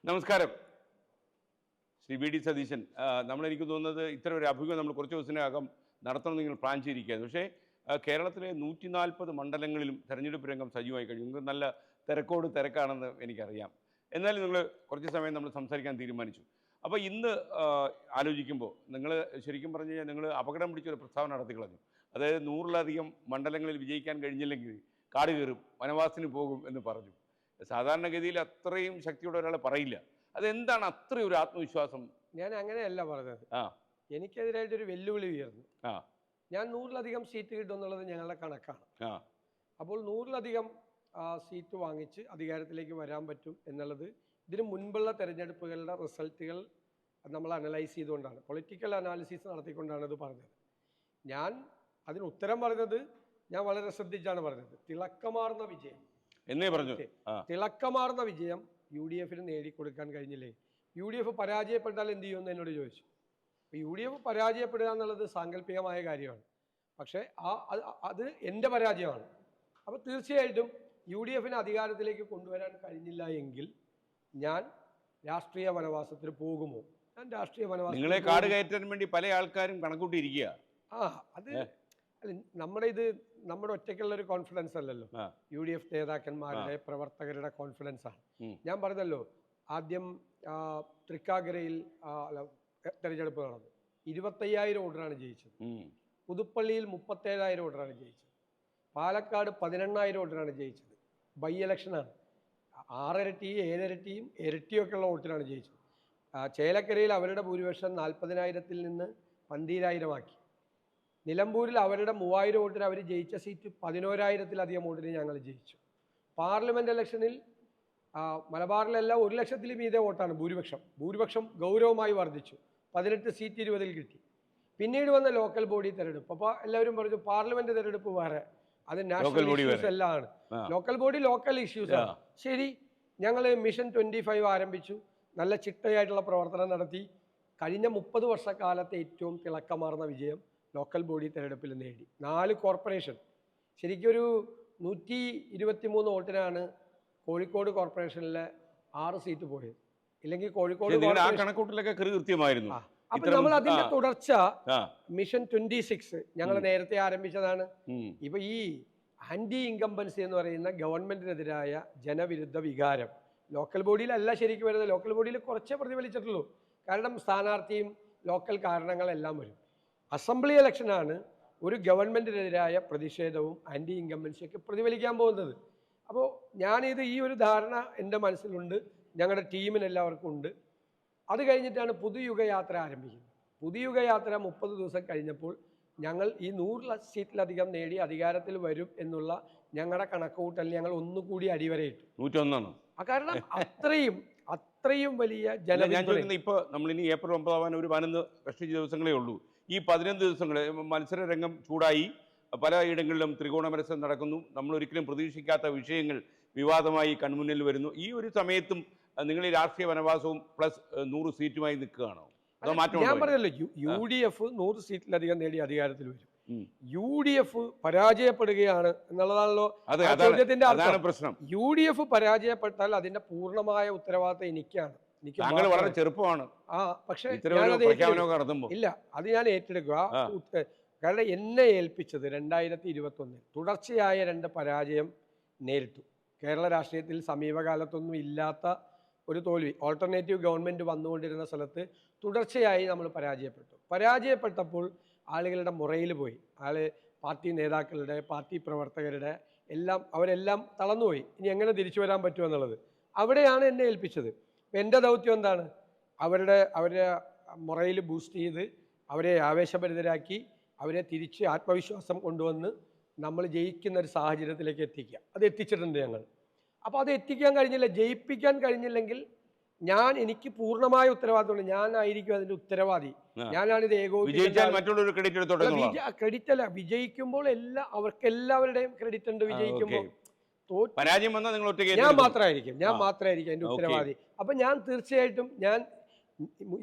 നമസ്കാരം. Shri V D Satheesan. എനിക്ക് തോന്നുന്നത് ഇത്തരം ഒരു അഭിമുഖം നമ്മൾ കുറച്ച് ദിവസത്തിനകം നടത്തണം നിങ്ങൾ പ്ലാൻ ചെയ്തിരിക്കുകയാണ്. പക്ഷേ കേരളത്തിലെ 140 മണ്ഡലങ്ങളിലും തെരഞ്ഞെടുപ്പ് രംഗം സജീവമായി കഴിഞ്ഞു. നിങ്ങൾക്ക് നല്ല തിരക്കാണെന്ന് എനിക്കറിയാം. എന്നാലും നിങ്ങൾ കുറച്ച് സമയം നമ്മൾ സംസാരിക്കാൻ തീരുമാനിച്ചു. അപ്പോൾ ഇന്ന് ആലോചിക്കുമ്പോൾ നിങ്ങൾ ശരിക്കും പറഞ്ഞു കഴിഞ്ഞാൽ നിങ്ങൾ അപകടം പിടിച്ചൊരു പ്രസ്താവന നടത്തി കളഞ്ഞു. അതായത് 100-ലധികം മണ്ഡലങ്ങളിൽ വിജയിക്കാൻ കഴിഞ്ഞില്ലെങ്കിൽ കാട് കയറും, വനവാസത്തിന് പോകും എന്ന് പറഞ്ഞു. സാധാരണഗതിയിൽ അത്രയും ശക്തിയോടെ ഒരാൾ പറയില്ല. അതെന്താണ് അത്രയും ഒരു ആത്മവിശ്വാസം? ഞാൻ അങ്ങനെയല്ല പറഞ്ഞത്. എനിക്കെതിരായിട്ടൊരു വെല്ലുവിളി ഉയർന്നു. ഞാൻ 100-ലധികം സീറ്റ് കിട്ടും എന്നുള്ളത് ഞങ്ങളുടെ കണക്കാണ്. അപ്പോൾ 100-ലധികം സീറ്റ് വാങ്ങിച്ച് അധികാരത്തിലേക്ക് വരാൻ പറ്റും എന്നുള്ളത് ഇതിനു മുൻപുള്ള തെരഞ്ഞെടുപ്പുകളുടെ റിസൾട്ടുകൾ നമ്മൾ അനലൈസ് ചെയ്തുകൊണ്ടാണ്, പൊളിറ്റിക്കൽ അനാലിസിസ് നടത്തിക്കൊണ്ടാണ് ഇത് പറഞ്ഞത്. ഞാൻ അതിന് ഉത്തരം പറഞ്ഞത് ഞാൻ വളരെ ശ്രദ്ധിച്ചാണ് പറഞ്ഞത്. തിളക്കമാർന്ന വിജയം എന്നേ പറഞ്ഞു. തിളക്കമാർന്ന വിജയം UDF-ന് നേടിക്കൊടുക്കാൻ കഴിഞ്ഞില്ലേ? UDF പരാജയപ്പെട്ടാൽ എന്ത് ചെയ്യുമെന്ന് എന്നോട് ചോദിച്ചു. അപ്പോൾ UDF പരാജയപ്പെടുക എന്നുള്ളത് സാങ്കല്പികമായ കാര്യമാണ്. പക്ഷേ അത് എൻ്റെ പരാജയമാണ്. അപ്പോൾ തീർച്ചയായിട്ടും UDF-നെ അധികാരത്തിലേക്ക് കൊണ്ടുവരാൻ കഴിഞ്ഞില്ല എങ്കിൽ ഞാൻ രാഷ്ട്രീയ വനവാസത്തിന് പോകുമോ? ഞാൻ രാഷ്ട്രീയ വനവാസം നിങ്ങളെ കാട് കയറ്റാൻ വേണ്ടി പല ആൾക്കാരും കണക്കൂട്ടിയിരിക്കുക. അത് അല്ല, നമ്മുടെ ഒറ്റയ്ക്കുള്ളൊരു കോൺഫിഡൻസ് അല്ലല്ലോ. UDF നേതാക്കന്മാരുടെ പ്രവർത്തകരുടെ കോൺഫിഡൻസ് ആണ്. ഞാൻ പറഞ്ഞല്ലോ, ആദ്യം തൃക്കാക്കരയിൽ തെരഞ്ഞെടുപ്പ് നടന്നു. 25,000 വോട്ടിനാണ് ജയിച്ചത്. പുതുപ്പള്ളിയിൽ 37,000 വോട്ടിനാണ് ജയിച്ചത്. പാലക്കാട് 18,000 വോട്ടിനാണ് ജയിച്ചത്. ബൈ ഇലക്ഷനാണ്. 6 ഇരട്ടിയും 7 ഇരട്ടിയും ഇരട്ടിയൊക്കെ ഉള്ള വോട്ടിനാണ് ജയിച്ചത്. ചേലക്കരയിൽ അവരുടെ ഭൂരിപക്ഷം 40,000-ൽ നിന്ന് 12,000 ആക്കി. നിലമ്പൂരിൽ അവരുടെ 3,000 വോട്ടിന് അവർ ജയിച്ച സീറ്റ് 11,000-ലധികം വോട്ടിന് ഞങ്ങൾ ജയിച്ചു. പാർലമെൻറ്റ് ഇലക്ഷനിൽ മലബാറിലെല്ലാം 1,00,000-ൽ മീതെ വോട്ടാണ് ഭൂരിപക്ഷം ഗൗരവമായി വർദ്ധിച്ചു. 18 സീറ്റ് 20-ൽ കിട്ടി. പിന്നീട് വന്ന ലോക്കൽ ബോഡി തെരഞ്ഞെടുപ്പ്. അപ്പോൾ എല്ലാവരും പറഞ്ഞു പാർലമെൻറ്റ് തെരഞ്ഞെടുപ്പ് വേറെ, അത് നാഷണൽ ഇഷ്യൂസ് എല്ലാം ആണ്. ലോക്കൽ ബോഡി ലോക്കൽ ഇഷ്യൂസ് ആണ്. ശരി, ഞങ്ങൾ മിഷൻ 25 ആരംഭിച്ചു. നല്ല ചിട്ടയായിട്ടുള്ള പ്രവർത്തനം നടത്തി. കഴിഞ്ഞ 30 വർഷക്കാലത്തെ ഏറ്റവും തിളക്കമാർന്ന വിജയം ലോക്കൽ ബോഡി തെരഞ്ഞെടുപ്പിൽ നേടി. 4 കോർപ്പറേഷൻ, ശരിക്കും ഒരു 123 വോട്ടിനാണ് കോഴിക്കോട് കോർപ്പറേഷനിലെ 6 സീറ്റ് പോയത്. ഇല്ലെങ്കിൽ കോഴിക്കോട് കൃത്യമായിരുന്നു. അപ്പൊ നമ്മൾ അതിന്റെ തുടർച്ച മിഷൻ 26 ഞങ്ങൾ നേരത്തെ ആരംഭിച്ചതാണ്. ഇപ്പൊ ഈ ആന്റി ഇൻകംബൻസി എന്ന് പറയുന്ന ഗവൺമെന്റിനെതിരായ ജനവിരുദ്ധ വികാരം ലോക്കൽ ബോഡിയിലല്ല ശരിക്കും വരുന്നത്. ലോക്കൽ ബോഡിയിൽ കുറച്ചേ പ്രതിഫലിച്ചിട്ടുള്ളൂ. കാരണം സ്ഥാനാർത്ഥിയും ലോക്കൽ കാരണങ്ങളെല്ലാം വരും. അസംബ്ലി ഇലക്ഷനാണ് ഒരു ഗവൺമെൻറ്റിനെതിരായ പ്രതിഷേധവും ആൻറ്റി ഇൻകംബൻസിയൊക്കെ പ്രതിഫലിക്കാൻ പോകുന്നത്. അപ്പോൾ ഈ ഒരു ധാരണ എൻ്റെ മനസ്സിലുണ്ട്, ഞങ്ങളുടെ ടീമിനെല്ലാവർക്കും ഉണ്ട്. അത് കഴിഞ്ഞിട്ടാണ് പുതുയുഗയാത്ര ആരംഭിക്കുന്നത്. പുതുയുഗയാത്ര 30 ദിവസം കഴിഞ്ഞപ്പോൾ ഞങ്ങൾ ഈ 100 സീറ്റിലധികം നേടി അധികാരത്തിൽ വരും എന്നുള്ള ഞങ്ങളുടെ കണക്കുകൂട്ടൽ ഞങ്ങൾ ഒന്നുകൂടി അടിവരയിട്ടു. 101 കാരണം അത്രയും വലിയ ജനപിന്തുണ. ഇപ്പോൾ നമ്മളിനി ഏപ്രിൽ 9 ഒരു 15 ദിവസങ്ങളേ ഉള്ളൂ. ഈ 15 ദിവസങ്ങൾ മത്സര രംഗം ചൂടായി. പലയിടങ്ങളിലും ത്രികോണ മത്സരം നടക്കുന്നു. നമ്മൾ ഒരിക്കലും പ്രതീക്ഷിക്കാത്ത വിഷയങ്ങൾ വിവാദമായി കൺമുന്നിൽ വരുന്നു. ഈ ഒരു സമയത്തും നിങ്ങൾ ഈ രാഷ്ട്രീയ വനവാസവും പ്ലസ് 100 സീറ്റുമായി നിൽക്കുകയാണോ? അതോ മാറ്റം? ഞാൻ പറഞ്ഞല്ലോ, UDF 100 സീറ്റിലധികം നേടി അധികാരത്തിൽ വരും. UDF പരാജയപ്പെടുകയാണ് എന്നുള്ളതാണല്ലോ ചോദ്യത്തിന്റെ പ്രശ്നം. UDF പരാജയപ്പെട്ടാൽ അതിന്റെ പൂർണ്ണമായ ഉത്തരവാദിത്തം എനിക്കാണ്. വളരെ ചെറുപ്പമാണ്. പക്ഷേ ഇല്ല, അത് ഞാൻ ഏറ്റെടുക്കുക. കാരണം എന്നെ ഏൽപ്പിച്ചത് 2021 തുടർച്ചയായ 2 പരാജയം നേരിട്ടു. കേരള രാഷ്ട്രീയത്തിൽ സമീപകാലത്തൊന്നും ഇല്ലാത്ത ഒരു തോൽവി. ഓൾട്ടർനേറ്റീവ് ഗവൺമെൻറ് വന്നുകൊണ്ടിരുന്ന സ്ഥലത്ത് തുടർച്ചയായി നമ്മൾ പരാജയപ്പെട്ടപ്പോൾ ആളുകളുടെ മുറയിൽ പോയി. പാർട്ടി നേതാക്കളുടെ, പാർട്ടി പ്രവർത്തകരുടെ അവരെല്ലാം തളർന്നുപോയി. ഇനി എങ്ങനെ തിരിച്ചു വരാൻ പറ്റുമെന്നുള്ളത് അവിടെയാണ് എന്നെ ഏൽപ്പിച്ചത്. എൻ്റെ ദൗത്യം എന്താണ്? അവരുടെ മുറയിൽ ബൂസ്റ്റ് ചെയ്ത് അവരെ ആവേശഭരിതരാക്കി അവരെ തിരിച്ച് ആത്മവിശ്വാസം കൊണ്ടുവന്ന് നമ്മൾ ജയിക്കുന്ന ഒരു സാഹചര്യത്തിലേക്ക് എത്തിക്കുക. അത് എത്തിച്ചിട്ടുണ്ട് ഞങ്ങൾ. അപ്പോൾ അത് എത്തിക്കാൻ കഴിഞ്ഞില്ല, ജയിപ്പിക്കാൻ കഴിഞ്ഞില്ലെങ്കിൽ എനിക്ക് പൂർണ്ണമായ ഉത്തരവാദിത്തമുണ്ട്. ഞാനായിരിക്കും അതിൻ്റെ ഉത്തരവാദി. ഞാനാണിത് ക്രെഡിറ്റ് അല്ല. വിജയിക്കുമ്പോൾ അവർക്കെല്ലാവരുടെയും ക്രെഡിറ്റ് ഉണ്ട്. വിജയിക്കുമ്പോൾ ഞാൻ മാത്രമായിരിക്കും അതിൻ്റെ ഉത്തരവാദി. അപ്പം ഞാൻ തീർച്ചയായിട്ടും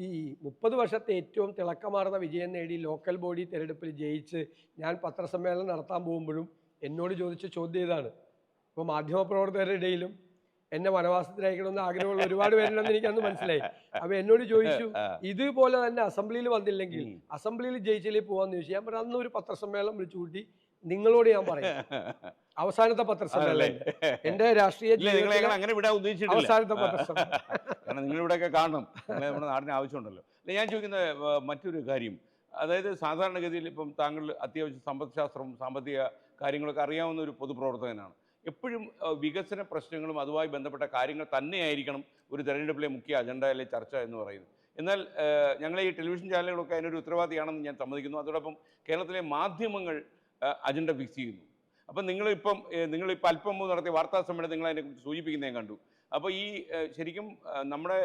ഈ 30 വർഷത്തെ ഏറ്റവും തിളക്കമാർന്ന വിജയം നേടി ലോക്കൽ ബോഡി തെരഞ്ഞെടുപ്പിൽ ജയിച്ച് ഞാൻ പത്രസമ്മേളനം നടത്താൻ പോകുമ്പോഴും എന്നോട് ചോദിച്ച ചോദ്യം ഇതാണ്. ഇപ്പോൾ മാധ്യമപ്രവർത്തകരുടെ ഇടയിലും എന്നെ വനവാസത്തിനയക്കണമെന്ന് ആഗ്രഹമുള്ള ഒരുപാട് പേരുണ്ടെന്ന് എനിക്ക് അന്ന് മനസ്സിലായി. അപ്പൊ എന്നോട് ചോദിച്ചു, ഇതുപോലെ തന്നെ അസംബ്ലിയിൽ വന്നില്ലെങ്കിൽ അസംബ്ലിയിൽ ജയിച്ചില്ലേ പോവാന്ന് ചോദിച്ചു. ഞാൻ പറഞ്ഞു അന്ന് ഒരു പത്രസമ്മേളനം വിളിച്ചു കൂട്ടി നിങ്ങളോട് ഞാൻ പറയും, അവസാനത്തെ പത്രസമ്മേളനം എന്റെ രാഷ്ട്രീയ അവസാനത്തെ പത്രസമ്മേളനം. കാരണം നിങ്ങളിവിടെയൊക്കെ കാണണം, നമ്മുടെ നാടിന് ആവശ്യമുണ്ടല്ലോ. ഞാൻ ചോദിക്കുന്ന മറ്റൊരു കാര്യം, അതായത് സാധാരണഗതിയിൽ ഇപ്പം താങ്കൾ അത്യാവശ്യം സമ്പദ്ശാസ്ത്രവും സാമ്പത്തിക കാര്യങ്ങളൊക്കെ അറിയാവുന്ന ഒരു പൊതുപ്രവർത്തകനാണ്. എപ്പോഴും വികസന പ്രശ്നങ്ങളും അതുമായി ബന്ധപ്പെട്ട കാര്യങ്ങൾ തന്നെയായിരിക്കണം ഒരു തെരഞ്ഞെടുപ്പിലെ മുഖ്യ അജണ്ട അല്ലെങ്കിൽ ചർച്ച എന്ന് പറയുന്നത്. എന്നാൽ ഞങ്ങളെ ഈ ടെലിവിഷൻ ചാനലുകളൊക്കെ അതിനൊരു ഉത്തരവാദിയാണെന്ന് ഞാൻ സമ്മതിക്കുന്നു. അതോടൊപ്പം കേരളത്തിലെ മാധ്യമങ്ങൾ അജണ്ട ഫിക്സ് ചെയ്യുന്നു. അപ്പം നിങ്ങളിപ്പം അല്പം മുമ്പ് നടത്തിയ വാർത്താ സമ്മേളനം നിങ്ങൾ അതിനെക്കുറിച്ച് സൂചിപ്പിക്കുന്നത് ഞാൻ കണ്ടു. അപ്പോൾ ഈ ശരിക്കും നമ്മുടെ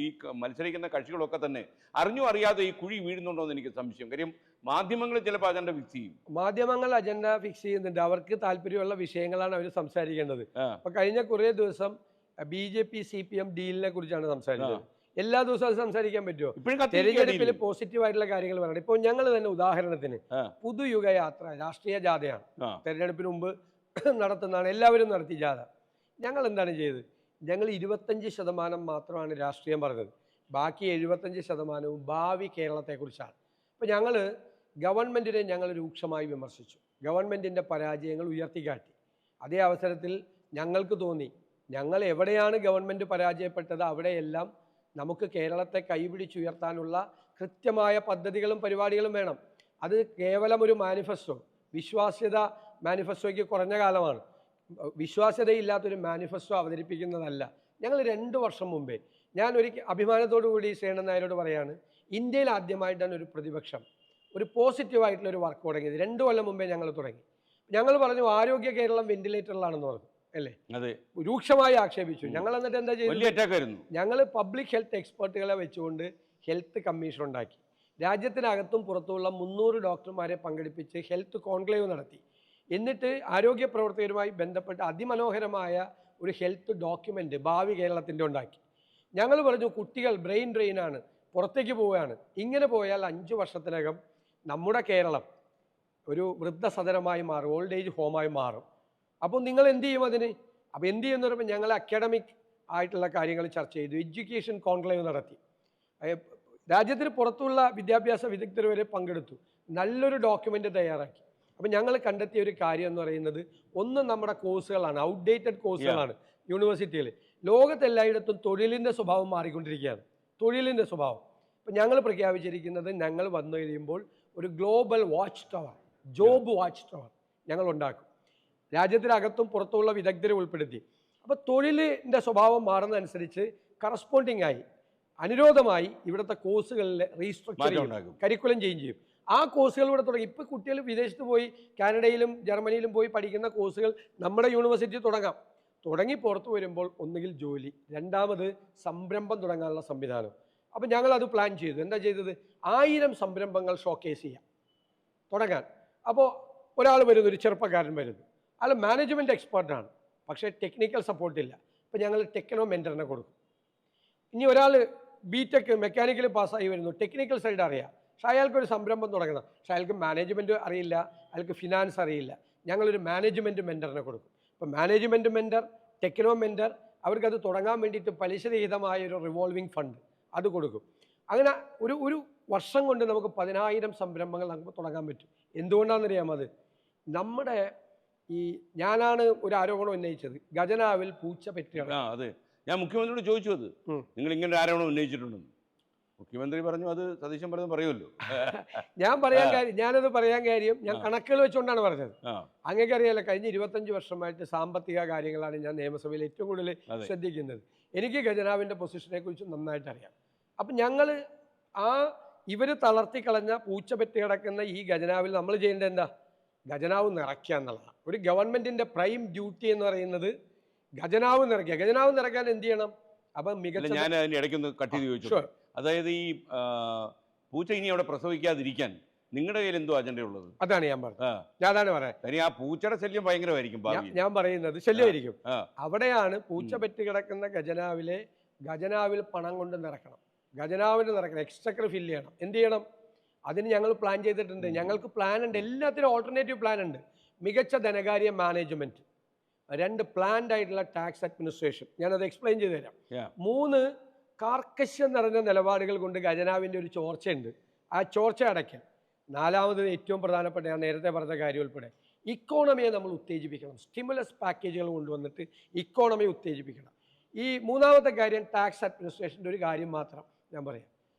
ഈ മത്സരിക്കുന്ന കക്ഷികളൊക്കെ തന്നെ അറിഞ്ഞോ അറിയാതെ ഈ കുഴി വീഴുന്നുണ്ടോ എന്ന് എനിക്ക് സംശയം. കാര്യം മാധ്യമങ്ങൾ ചിലപ്പോൾ അജണ്ട ഫിക്സ് ചെയ്യും. മാധ്യമങ്ങൾ അജണ്ട ഫിക്സ് ചെയ്യുന്നുണ്ട്, അവർക്ക് താല്പര്യമുള്ള വിഷയങ്ങളാണ് അവർ സംസാരിക്കേണ്ടത്. അപ്പൊ കഴിഞ്ഞ കുറേ ദിവസം BJP CPM ഡീലിനെ കുറിച്ചാണ് സംസാരിച്ചത്. എല്ലാ ദിവസവും അത് സംസാരിക്കാൻ പറ്റുമോ? തെരഞ്ഞെടുപ്പിൽ പോസിറ്റീവ് ആയിട്ടുള്ള കാര്യങ്ങൾ പറയണം. ഇപ്പോൾ ഞങ്ങൾ തന്നെ ഉദാഹരണത്തിന് പുതുയുഗ യാത്ര രാഷ്ട്രീയ ജാഥയാണ് തെരഞ്ഞെടുപ്പിന് മുമ്പ് നടത്തുന്നതാണ്, എല്ലാവരും നടത്തി ജാഥ. ഞങ്ങൾ എന്താണ് ചെയ്തത്? ഞങ്ങൾ 25% മാത്രമാണ് രാഷ്ട്രീയം പറഞ്ഞത്, ബാക്കി 75% ഭാവി കേരളത്തെക്കുറിച്ചാണ്. അപ്പോൾ ഞങ്ങൾ ഗവൺമെൻറ്റിനെ ഞങ്ങൾ രൂക്ഷമായി വിമർശിച്ചു, ഗവൺമെൻറ്റിൻ്റെ പരാജയങ്ങൾ ഉയർത്തിക്കാട്ടി. അതേ അവസരത്തിൽ ഞങ്ങൾക്ക് തോന്നി ഞങ്ങൾ എവിടെയാണ് ഗവൺമെൻറ് പരാജയപ്പെട്ടത് അവിടെയെല്ലാം നമുക്ക് കേരളത്തെ കൈപിടിച്ചുയർത്താനുള്ള കൃത്യമായ പദ്ധതികളും പരിപാടികളും വേണം. അത് കേവലം ഒരു മാനിഫെസ്റ്റോ, വിശ്വാസ്യത മാനിഫെസ്റ്റോയ്ക്ക് കുറഞ്ഞ കാലമാണ്, വിശ്വാസ്യതയില്ലാത്തൊരു മാനിഫെസ്റ്റോ അവതരിപ്പിക്കുന്നതല്ല. ഞങ്ങൾ 2 വർഷം മുമ്പേ, ഞാൻ ഒരു അഭിമാനത്തോടു കൂടി സേനൻ നായരോട് പറയാണ്, ഇന്ത്യയിൽ ആദ്യമായിട്ടാണ് ഒരു പ്രതിപക്ഷം ഒരു പോസിറ്റീവായിട്ടുള്ളൊരു വർക്ക് തുടങ്ങിയത്. 2 കൊല്ലം മുമ്പേ ഞങ്ങൾ തുടങ്ങി. ഞങ്ങൾ പറഞ്ഞു ആരോഗ്യ കേരളം വെന്റിലേറ്ററിലാണെന്ന് പറഞ്ഞു, അല്ലേ? രൂക്ഷമായി ആക്ഷേപിച്ചു. ഞങ്ങൾ എന്നിട്ട് എന്താ ചെയ്തത്? ഞങ്ങൾ പബ്ലിക് ഹെൽത്ത് എക്സ്പെർട്ടുകളെ വെച്ചുകൊണ്ട് ഹെൽത്ത് കമ്മീഷൻ ഉണ്ടാക്കി. രാജ്യത്തിനകത്തും പുറത്തുമുള്ള 300 ഡോക്ടർമാരെ പങ്കെടുപ്പിച്ച് ഹെൽത്ത് കോൺക്ലേവ് നടത്തി. എന്നിട്ട് ആരോഗ്യ പ്രവർത്തകരുമായി ബന്ധപ്പെട്ട അതിമനോഹരമായ ഒരു ഹെൽത്ത് ഡോക്യുമെൻ്റ് ഭാവി കേരളത്തിൻ്റെ ഉണ്ടാക്കി. ഞങ്ങൾ പറഞ്ഞു കുട്ടികൾ ബ്രെയിൻ ഡ്രെയിനാണ്, പുറത്തേക്ക് പോവുകയാണ്, ഇങ്ങനെ പോയാൽ 5 വർഷത്തിനകം നമ്മുടെ കേരളം ഒരു വൃദ്ധസദനമായി മാറും, ഓൾഡ് ഏജ് ഹോമായി മാറും. അപ്പോൾ നിങ്ങൾ എന്ത് ചെയ്യും അതിന്? അപ്പോൾ എന്ത് ചെയ്യുമെന്ന് പറയുമ്പോൾ ഞങ്ങൾ അക്കാഡമിക് ആയിട്ടുള്ള കാര്യങ്ങൾ ചർച്ച ചെയ്തു, എഡ്യൂക്കേഷൻ കോൺക്ലേവ് നടത്തി, രാജ്യത്തിന് പുറത്തുള്ള വിദ്യാഭ്യാസ വിദഗ്ധർ വരെ പങ്കെടുത്തു, നല്ലൊരു ഡോക്യുമെൻ്റ് തയ്യാറാക്കി. അപ്പം ഞങ്ങൾ കണ്ടെത്തിയ ഒരു കാര്യം എന്ന് പറയുന്നത്, ഒന്ന് നമ്മുടെ കോഴ്സുകളാണ്, ഔട്ട്ഡേറ്റഡ് കോഴ്സുകളാണ് യൂണിവേഴ്സിറ്റിയിൽ. ലോകത്തെല്ലായിടത്തും തൊഴിലിൻ്റെ സ്വഭാവം മാറിക്കൊണ്ടിരിക്കുകയാണ്, തൊഴിലിൻ്റെ സ്വഭാവം. അപ്പം ഞങ്ങൾ പ്രഖ്യാപിച്ചിരിക്കുന്നത്, ഞങ്ങൾ വന്നു കഴിയുമ്പോൾ ഒരു global watch tower, job watch tower ഞങ്ങൾ ഉണ്ടാക്കും, രാജ്യത്തിനകത്തും പുറത്തുള്ള വിദഗ്ധരെ ഉൾപ്പെടുത്തി. അപ്പോൾ തൊഴിലിൻ്റെ സ്വഭാവം മാറുന്നതനുസരിച്ച് കറസ്പോണ്ടിങ് ആയി അനുരോധമായി ഇവിടുത്തെ കോഴ്സുകളിൽ റീസ്ട്രക്ചർ ചെയ്യും, കരിക്കുലം ചേഞ്ച് ചെയ്യും. ആ കോഴ്സുകൾ ഇവിടെ തുടങ്ങി. ഇപ്പോൾ കുട്ടികൾ വിദേശത്ത് പോയി കാനഡയിലും ജർമ്മനിയിലും പോയി പഠിക്കുന്ന കോഴ്സുകൾ നമ്മുടെ യൂണിവേഴ്സിറ്റി തുടങ്ങി പുറത്തു വരുമ്പോൾ ഒന്നുകിൽ ജോലി, രണ്ടാമത് സംരംഭം തുടങ്ങാനുള്ള സംവിധാനം. അപ്പോൾ ഞങ്ങളത് പ്ലാൻ ചെയ്തു. എന്താ ചെയ്തത്? 1000 സംരംഭങ്ങൾ ഷോക്കേസ് ചെയ്യാം തുടങ്ങാൻ. അപ്പോൾ ഒരാൾ വരുന്നു, ഒരു ചെറുപ്പക്കാരൻ വരുന്നു, അയാൾ മാനേജ്മെൻറ്റ് എക്സ്പേർട്ടാണ്, പക്ഷേ ടെക്നിക്കൽ സപ്പോർട്ടില്ല. അപ്പോൾ ഞങ്ങൾ ടെക്നോ മെൻറ്ററിനെ കൊടുക്കും. ഇനി ഒരാൾ BTech മെക്കാനിക്കൽ പാസ്സായി വരുന്നു, ടെക്നിക്കൽ സൈഡ് അറിയാം, പക്ഷേ അയാൾക്കൊരു സംരംഭം തുടങ്ങണം, പക്ഷേ അയാൾക്ക് മാനേജ്മെൻറ്റ് അറിയില്ല, അയാൾക്ക് ഫിനാൻസ് അറിയില്ല. ഞങ്ങളൊരു മാനേജ്മെൻറ്റ് മെൻറ്ററിനെ കൊടുക്കും. അപ്പോൾ മാനേജ്മെൻറ്റ് മെൻറ്റർ, ടെക്നോ മെൻറ്റർ, അവർക്കത് തുടങ്ങാൻ വേണ്ടിയിട്ട് പലിശരഹിതമായ ഒരു റിവോൾവിംഗ് ഫണ്ട് അത് കൊടുക്കും. അങ്ങനെ ഒരു വർഷം കൊണ്ട് നമുക്ക് 10,000 സംരംഭങ്ങൾ നമുക്ക് തുടങ്ങാൻ പറ്റും. എന്തുകൊണ്ടാണെന്നറിയാമോ? അത് നമ്മുടെ ഞാനാണ് ഒരു ആരോപണം ഉന്നയിച്ചത്, ഖജനാവിൽ പൂച്ച പെറ്റിയാണ്. അതെ, ഞാൻ മുഖ്യമന്ത്രിയോട് ചോദിച്ചു, അത് നിങ്ങൾ ഇങ്ങനെ ആരോപണം ഉന്നയിച്ചിട്ടുണ്ടെന്ന്. മുഖ്യമന്ത്രി പറഞ്ഞു അത് സതീശൻ പറഞ്ഞു പറയുമല്ലോ. ഞാനത് പറയാൻ കാര്യം ഞാൻ കണക്കുകൾ വെച്ചുകൊണ്ടാണ് പറഞ്ഞത്. അങ്ങനെയൊക്കെ അറിയാലോ, കഴിഞ്ഞ 25 വർഷമായിട്ട് സാമ്പത്തിക കാര്യങ്ങളാണ് ഞാൻ നിയമസഭയിൽ ഏറ്റവും കൂടുതൽ ശ്രദ്ധിക്കുന്നത്. എനിക്ക് ഖജനാവിൻ്റെ പൊസിഷനെ കുറിച്ച് നന്നായിട്ട് അറിയാം. അപ്പം ഞങ്ങൾ ഇവർ തളർത്തിക്കളഞ്ഞ പൂച്ച പെറ്റി കിടക്കുന്ന ഈ ഖജനാവിൽ നമ്മൾ ചെയ്യേണ്ടത് എന്താ? ഖജനാവ് നിറയ്ക്കുക എന്നുള്ളതാണ്. ഒരു ഗവൺമെൻറ്റിൻ്റെ പ്രൈം ഡ്യൂട്ടി എന്ന് പറയുന്നത് ഖജനാവ് നിറയ്ക്കുക. ഖജനാവ് നിറയ്ക്കാൻ എന്ത് ചെയ്യണം? അപ്പം മികച്ച, ഞാൻ അതിന് ഇടയ്ക്കൊന്ന് കട്ട് ചെയ്ത് ചോദിച്ചു, അതായത് ഈ പൂച്ച ഇനി അവിടെ പ്രസവിക്കാതിരിക്കാൻ നിങ്ങളുടെ കയ്യിൽ എന്തോ അജണ്ടയുള്ളത്? അതാണ് ഞാൻ പറഞ്ഞത്. ഞാൻ അതാണ് പറയാം. ആ പൂച്ചയുടെ ശല്യം ഭയങ്കരമായിരിക്കും. ഞാൻ പറയുന്നത് ശല്യമായിരിക്കും. അവിടെയാണ് പൂച്ച പെറ്റി കിടക്കുന്ന ഖജനാവിൽ പണം കൊണ്ട് നിറക്കണം, ഖജനാവിന് നിറക്കണം, എക്സ്ട്രക്കർ ഫില്ല് ചെയ്യണം. എന്ത് ചെയ്യണം? അതിന് ഞങ്ങൾ പ്ലാൻ ചെയ്തിട്ടുണ്ട്. ഞങ്ങൾക്ക് പ്ലാൻ ഉണ്ട്, എല്ലാത്തിനും ഓൾട്ടർനേറ്റീവ് പ്ലാൻ ഉണ്ട്. മികച്ച ധനകാര്യ മാനേജ്മെൻറ്റ്, 2 പ്ലാൻഡ് ആയിട്ടുള്ള ടാക്സ് അഡ്മിനിസ്ട്രേഷൻ. ഞാനത് എക്സ്പ്ലെയിൻ ചെയ്തു തരാം. Yeah. 3 കാർക്കശ്യം നിറഞ്ഞ നിലപാടുകൾ കൊണ്ട് ഖജനാവിൻ്റെ ഒരു ചോർച്ചയുണ്ട്. ആ ചോർച്ച അടയ്ക്കാൻ 4ാമത് ഏറ്റവും പ്രധാനപ്പെട്ട ഞാൻ നേരത്തെ പറഞ്ഞ കാര്യം ഉൾപ്പെടെ ഇക്കോണമിയെ നമ്മൾ ഉത്തേജിപ്പിക്കണം. സ്റ്റിമുലസ് പാക്കേജുകൾ കൊണ്ടുവന്നിട്ട് ഇക്കോണമിയെ ഉത്തേജിപ്പിക്കണം. ഈ 3ാമത്തെ കാര്യം ടാക്സ് അഡ്മിനിസ്ട്രേഷൻ്റെ ഒരു കാര്യം മാത്രം ഞാൻ പറയാം.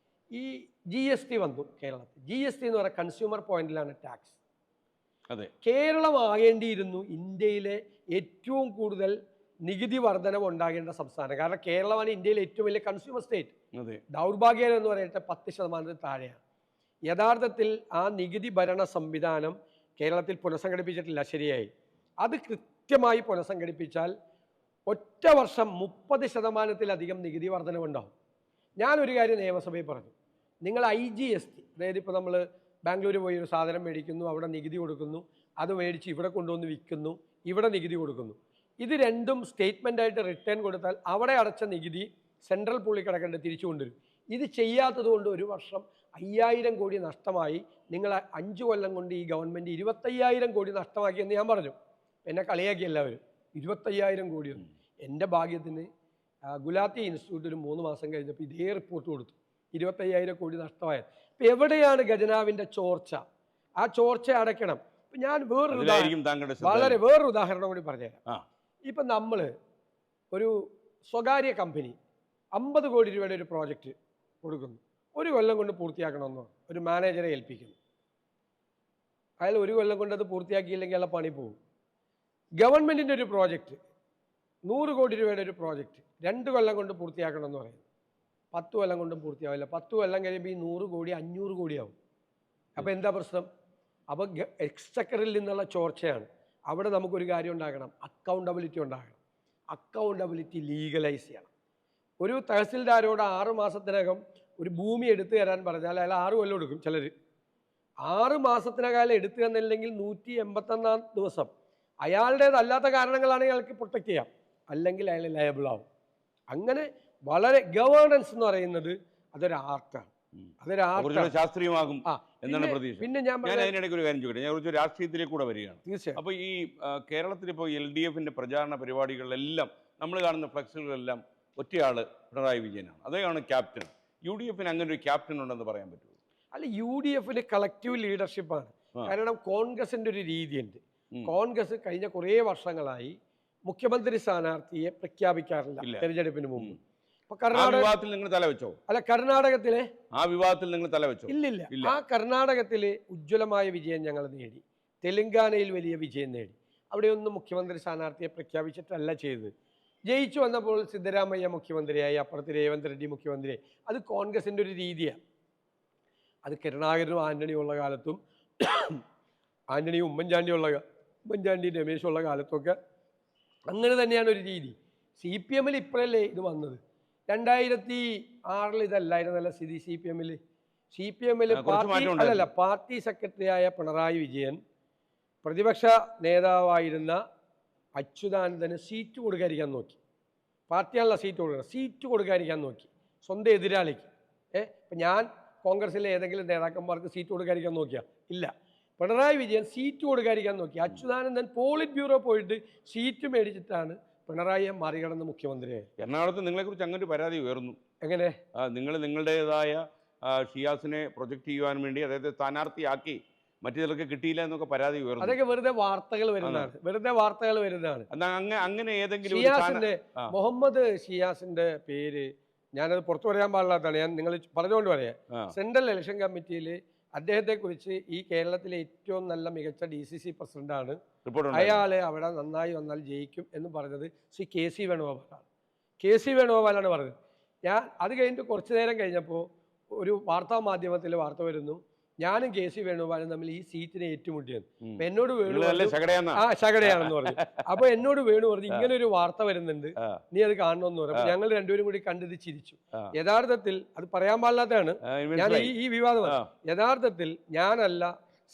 ഈ GST വന്നു കേരളത്തിൽ. GST എന്ന് പറയുന്ന കൺസ്യൂമർ പോയിന്റിലാണ് ടാക്സ്. അതെ, കേരളം ആകേണ്ടിയിരുന്നു ഇന്ത്യയിലെ ഏറ്റവും കൂടുതൽ നികുതി വർധനവ് ഉണ്ടാകേണ്ട സംസ്ഥാനം. കാരണം കേരളമാണ് ഇന്ത്യയിലെ ഏറ്റവും വലിയ കൺസ്യൂമർ സ്റ്റേറ്റ്. അതെ, ദൗർഭാഗ്യം എന്ന് പറയട്ടെ 10% താഴെയാണ്. യഥാർത്ഥത്തിൽ ആ നികുതി ഭരണ സംവിധാനം കേരളത്തിൽ പുനഃസംഘടിപ്പിച്ചിട്ടില്ല. ശരിയായി അത് കൃത്യമായി പുനഃസംഘടിപ്പിച്ചാൽ ഒറ്റ വർഷം 30%-ലധികം നികുതി വർധനവുണ്ടാവും. ഞാനൊരു കാര്യം നിയമസഭയിൽ പറഞ്ഞു, നിങ്ങൾ IGST, അതായത് ഇപ്പോൾ നമ്മൾ ബാംഗ്ലൂർ പോയി ഒരു സാധനം മേടിക്കുന്നു, അവിടെ നികുതി കൊടുക്കുന്നു, അത് മേടിച്ച് ഇവിടെ കൊണ്ടുവന്ന് വിൽക്കുന്നു, ഇവിടെ നികുതി കൊടുക്കുന്നു. ഇത് രണ്ടും സ്റ്റേറ്റ്മെൻ്റായിട്ട് റിട്ടേൺ കൊടുത്താൽ അവിടെ അടച്ച നികുതി സെൻട്രൽ പൂളിൽ കിടക്കേണ്ട തിരിച്ചു കൊണ്ടുവരും. ഇത് ചെയ്യാത്തത് കൊണ്ട് ഒരു വർഷം 5000 കോടി നഷ്ടമായി. നിങ്ങൾ 5 കൊല്ലം കൊണ്ട് ഈ ഗവൺമെൻറ് 25000 കോടി നഷ്ടമാക്കിയെന്ന് ഞാൻ പറഞ്ഞു. എന്നെ കളിയാക്കി എല്ലാവരും. 25000 കോടിയൊന്നും. എൻ്റെ ഭാഗ്യത്തിന് ഗുലാത്തി ഇൻസ്റ്റിറ്റ്യൂട്ട് ഒരു 3 മാസം കഴിഞ്ഞപ്പോൾ ഇതേ റിപ്പോർട്ട് കൊടുത്തു, 25000 കോടി നഷ്ടമായത്. ഇപ്പം എവിടെയാണ് ഖജനാവിൻ്റെ ചോർച്ച? ആ ചോർച്ച അടയ്ക്കണം. ഇപ്പം ഞാൻ വേറൊരു ഉദാഹരണം കൂടി പറഞ്ഞുതരാം. ഇപ്പം നമ്മൾ ഒരു സ്വകാര്യ കമ്പനി 50 കോടി രൂപയുടെ ഒരു പ്രോജക്റ്റ് കൊടുക്കുന്നു, 1 കൊല്ലം കൊണ്ട് പൂർത്തിയാക്കണമെന്നോ ഒരു മാനേജറെ ഏൽപ്പിക്കുന്നു. അയാൾ 1 കൊല്ലം കൊണ്ട് അത് പൂർത്തിയാക്കിയില്ലെങ്കിൽ അയാളെ പണി പോകും. ഗവൺമെൻറ്റിൻ്റെ ഒരു പ്രോജക്റ്റ് 100 കോടി രൂപയുടെ ഒരു പ്രോജക്റ്റ് 2 കൊല്ലം കൊണ്ട് പൂർത്തിയാക്കണമെന്ന് പറയുന്നു. 10 കൊല്ലം കൊണ്ടും പൂർത്തിയാവില്ല. 10 കൊല്ലം കഴിയുമ്പോൾ ഈ 100 കോടി 500 കോടിയാവും. അപ്പോൾ എന്താ പ്രശ്നം? അപ്പോൾ എക്സ്ചക്കറിൽ നിന്നുള്ള ചോർച്ചയാണ്. അവിടെ നമുക്കൊരു കാര്യം ഉണ്ടാക്കണം, അക്കൗണ്ടബിലിറ്റി ഉണ്ടാകണം. അക്കൗണ്ടബിലിറ്റി ലീഗലൈസ് ചെയ്യണം. ഒരു തഹസിൽദാരോട് 6 മാസത്തിനകം ഒരു ഭൂമി എടുത്തു തരാൻ പറഞ്ഞാൽ അയാൾ 6 കൊല്ലം എടുക്കും. ചിലർ 6 മാസത്തിനകം എടുത്തു തന്നില്ലെങ്കിൽ 181 ദിവസം അയാളുടേതല്ലാത്ത കാരണങ്ങളാണെങ്കിൽ അയാൾക്ക് പ്രൊട്ടക്റ്റ് ചെയ്യാം, അല്ലെങ്കിൽ അയാൾ ലയബിൾ ആവും. അങ്ങനെ വളരെ ഗവേണൻസ് എന്ന് പറയുന്നത് അതൊരു ആർട്ടാണ്. ശാസ്ത്രീയമാകും എന്നാണ് പ്രതീക്ഷ. പിന്നെ ഞാൻ അതിനിടയ്ക്ക് ഒരു കാര്യം ചോദിക്കട്ടെ, ഞാൻ കുറച്ച് രാഷ്ട്രീയത്തിലേക്ക് കൂടെ വരികയാണ്. തീർച്ചയായും. അപ്പോൾ ഈ കേരളത്തിൽ ഇപ്പോൾ LDFിൻ്റെ പ്രചാരണ പരിപാടികളിലെല്ലാം നമ്മൾ കാണുന്ന ഫ്ലക്സുകളെല്ലാം ഒറ്റയാൾ പിണറായി വിജയനാണ്, അദ്ദേഹമാണ് ക്യാപ്റ്റൻ. UDFന് അങ്ങനെ ഒരു ക്യാപ്റ്റൻ ഉണ്ടെന്ന് പറയാൻ പറ്റുമോ? അല്ല, UDFന് കളക്റ്റീവ് ലീഡർഷിപ്പാണ്. കാരണം കോൺഗ്രസിൻ്റെ ഒരു രീതിയുണ്ട്. കോൺഗ്രസ് കഴിഞ്ഞ കുറേ വർഷങ്ങളായി മുഖ്യമന്ത്രി സ്ഥാനാർത്ഥിയെ പ്രഖ്യാപിക്കാറില്ല തെരഞ്ഞെടുപ്പിന് മുമ്പ്. വിവാദത്തിൽ നിങ്ങൾ തലവെച്ചോ? അല്ല, കർണാടകത്തിലെ ആ വിവാദത്തിൽ നിങ്ങൾ തലവെച്ചോ? ഇല്ലില്ല. ആ കർണാടകത്തിലെ ഉജ്ജ്വലമായ വിജയം ഞങ്ങൾ നേടി. തെലങ്കാനയിൽ വലിയ വിജയം നേടി. അവിടെയൊന്നും മുഖ്യമന്ത്രി സ്ഥാനാർത്ഥിയെ പ്രഖ്യാപിച്ചിട്ടല്ല ചെയ്തത്. ജയിച്ചു വന്നപ്പോൾ സിദ്ധരാമയ്യ മുഖ്യമന്ത്രിയായി, അപ്പുറത്ത് രേവന്ത് റെഡ്ഡി മുഖ്യമന്ത്രിയായി. അത് കോൺഗ്രസിൻ്റെ ഒരു രീതിയാണ്. അത് കരുണാകരനും ആന്റണിയും ഉള്ള കാലത്തും ആന്റണിയും ഉമ്മൻചാണ്ടി രമേശുള്ള കാലത്തൊക്കെ അങ്ങനെ തന്നെയാണ് ഒരു രീതി. CPMൽ ഇപ്പോഴല്ലേ ഇത് വന്നത്? 2006 ഇതല്ലായിരുന്നല്ല സ്ഥിതി. CPMൽ പാർട്ടി സെക്രട്ടറിയായ പിണറായി വിജയൻ പ്രതിപക്ഷ നേതാവായിരുന്ന അച്യുതാനന്ദന് സീറ്റ് കൊടുക്കാതിരിക്കാൻ നോക്കി. പാർട്ടിയാണല്ലോ സീറ്റ് കൊടുക്കാതിരിക്കാൻ നോക്കി സ്വന്തം എതിരാളിക്ക്. ഇപ്പം ഞാൻ കോൺഗ്രസിലെ ഏതെങ്കിലും നേതാക്കന്മാർക്ക് സീറ്റ് കൊടുക്കാതിരിക്കാൻ നോക്കിയാൽ ഇല്ല. പിണറായി വിജയൻ സീറ്റ് കൊടുക്കാതിരിക്കാൻ നോക്കി. അച്യുതാനന്ദൻ പോളിറ്റ് ബ്യൂറോ പോയിട്ട് സീറ്റ് മേടിച്ചിട്ടാണ് പിണറായിയെ മറികടന്ന് മുഖ്യമന്ത്രിയായി. എറണാകുളത്ത് നിങ്ങളെക്കുറിച്ച് അങ്ങനെ ഒരു പരാതി ഉയർന്നു. എങ്ങനെ? നിങ്ങളുടേതായ ഷിയാസിനെ പ്രൊജക്റ്റ് ചെയ്യുവാൻ വേണ്ടി അദ്ദേഹത്തെ സ്ഥാനാർത്ഥിയാക്കി, മറ്റു ചിലർക്ക് കിട്ടിയില്ല എന്നൊക്കെ പരാതി ഉയർന്നു. അതൊക്കെ വെറുതെ വാർത്തകൾ വരുന്നതാണ്. അങ്ങനെ ഏതെങ്കിലും മുഹമ്മദ് ഷിയാസിന്റെ പേര് ഞാനത് പുറത്തു പറയാൻ പാടില്ലാത്തതാണ്. ഞാൻ നിങ്ങൾ പറഞ്ഞുകൊണ്ട് പറയാം. സെൻട്രൽ ഇലക്ഷൻ കമ്മിറ്റിയിൽ അദ്ദേഹത്തെക്കുറിച്ച് ഈ കേരളത്തിലെ ഏറ്റവും നല്ല മികച്ച DCC പ്രസിഡന്റാണ്, അയാളെ അവിടെ നന്നായി വന്നാൽ ജയിക്കും എന്ന് പറഞ്ഞത് ശ്രീ KC വേണുഗോപാലാണ് പറഞ്ഞത്. ഞാൻ അത് കഴിഞ്ഞിട്ട് കുറച്ചു നേരം കഴിഞ്ഞപ്പോൾ ഒരു വാർത്താ മാധ്യമത്തിൽ വാർത്ത വരുന്നു, ഞാനും KC വേണുഗോപാലും തമ്മിൽ ഈ സീറ്റിനെ ഏറ്റുമുട്ടിയെന്ന്. അപ്പൊ എന്നോട് ശകടയാണെന്ന് പറഞ്ഞു. അപ്പൊ എന്നോട് വേണു പറഞ്ഞു ഇങ്ങനെ ഒരു വാർത്ത വരുന്നുണ്ട്, നീ അത് കാണണമെന്ന് പറഞ്ഞു. അപ്പൊ ഞങ്ങൾ രണ്ടുപേരും കൂടി കണ്ടിത് ചിരിച്ചു. യഥാർത്ഥത്തിൽ അത് പറയാൻ പാടില്ലാത്തതാണ്. ഞാൻ ഈ വിവാദം യഥാർത്ഥത്തിൽ ഞാനല്ല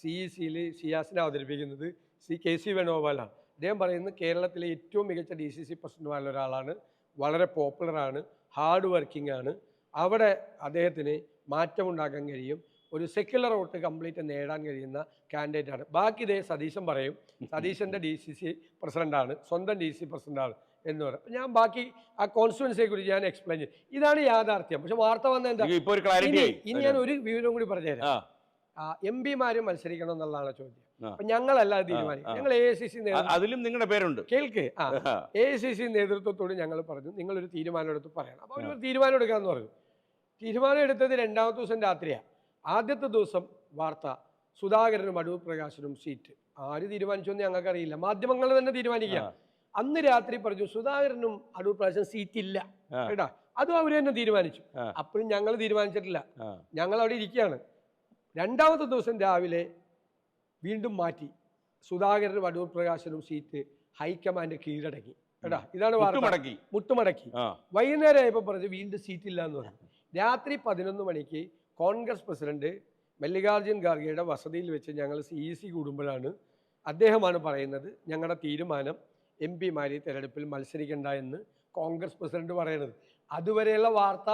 CECയിൽ ഷിയാസിനെ അവതരിപ്പിക്കുന്നത്, ശ്രീ KC വേണുഗോപാലാണ്. അദ്ദേഹം പറയുന്നത് കേരളത്തിലെ ഏറ്റവും മികച്ച DCC പ്രസിഡന്റുമാരിൽ ഒരാളാണ്, വളരെ പോപ്പുലറാണ്, ഹാർഡ് വർക്കിംഗ് ആണ്, അവിടെ അദ്ദേഹത്തിന് മാറ്റമുണ്ടാക്കാൻ കഴിയും, ഒരു സെക്യുലർ വോട്ട് കംപ്ലീറ്റ് നേടാൻ കഴിയുന്ന കാൻഡിഡേറ്റ് ആണ്. ബാക്കി ഇതേ സതീശൻ പറയും, സതീശൻ്റെ DCC പ്രസിഡന്റാണ്, സ്വന്തം DCC പ്രസിഡന്റാണ് എന്ന് പറയും. ഞാൻ ബാക്കി ആ കോൺസ്റ്റിറ്റ്യുവൻസിയെ കുറിച്ച് ഞാൻ എക്സ്പ്ലെയിൻ ചെയ്യും. ഇതാണ് യാഥാർത്ഥ്യം. പക്ഷെ വാർത്ത വന്ന എന്താ, ഇനി ഞാൻ ഒരു വിവരം കൂടി പറഞ്ഞുതരാം. MP മത്സരിക്കണം എന്നുള്ളതാണ് ചോദ്യം. അപ്പൊ ഞങ്ങളല്ല തീരുമാനിക്കും, ഞങ്ങൾ AICC അതിലും നിങ്ങളുടെ പേരുണ്ട്. കേൾക്ക്, AICC നേതൃത്വത്തോട് ഞങ്ങൾ പറഞ്ഞു നിങ്ങളൊരു തീരുമാനം എടുത്ത് പറയണം. അപ്പൊ അവരൊരു തീരുമാനം എടുക്കാന്ന് പറഞ്ഞു. തീരുമാനം എടുത്തത് രണ്ടാമത്തെ ദിവസം രാത്രിയാണ്. ആദ്യത്തെ ദിവസം വാർത്ത സുധാകരനും അടൂർ പ്രകാശനും സീറ്റ്. ആര് തീരുമാനിച്ചോന്ന് ഞങ്ങൾക്കറിയില്ല, മാധ്യമങ്ങൾ തന്നെ തീരുമാനിക്കുക. അന്ന് രാത്രി പറഞ്ഞു സുധാകരനും അടൂർ പ്രകാശനും സീറ്റില്ല കേട്ടാ, അതും അവര് തന്നെ തീരുമാനിച്ചു. അപ്പോഴും ഞങ്ങൾ തീരുമാനിച്ചിട്ടില്ല, ഞങ്ങൾ അവിടെ ഇരിക്കുകയാണ്. രണ്ടാമത്തെ ദിവസം രാവിലെ വീണ്ടും മാറ്റി, സുധാകരനും അടൂർ പ്രകാശനും സീറ്റ് ഹൈക്കമാൻഡ് കീഴടങ്ങി കേട്ടാ. ഇതാണ് വാർത്ത, മുട്ടുമടക്കി. വൈകുന്നേരം ആയപ്പോൾ പറഞ്ഞു വീണ്ടും സീറ്റില്ല എന്ന് പറഞ്ഞു. രാത്രി 11 മണിക്ക് കോൺഗ്രസ് പ്രസിഡന്റ് മല്ലികാർജുൻ ഖാർഗെയുടെ വസതിയിൽ വെച്ച് ഞങ്ങൾ CEC കൂടുമ്പോഴാണ് അദ്ദേഹമാണ് പറയുന്നത് ഞങ്ങളുടെ തീരുമാനം MP തെരഞ്ഞെടുപ്പിൽ മത്സരിക്കണ്ട എന്ന് കോൺഗ്രസ് പ്രസിഡന്റ് പറയുന്നത്. അതുവരെയുള്ള വാർത്ത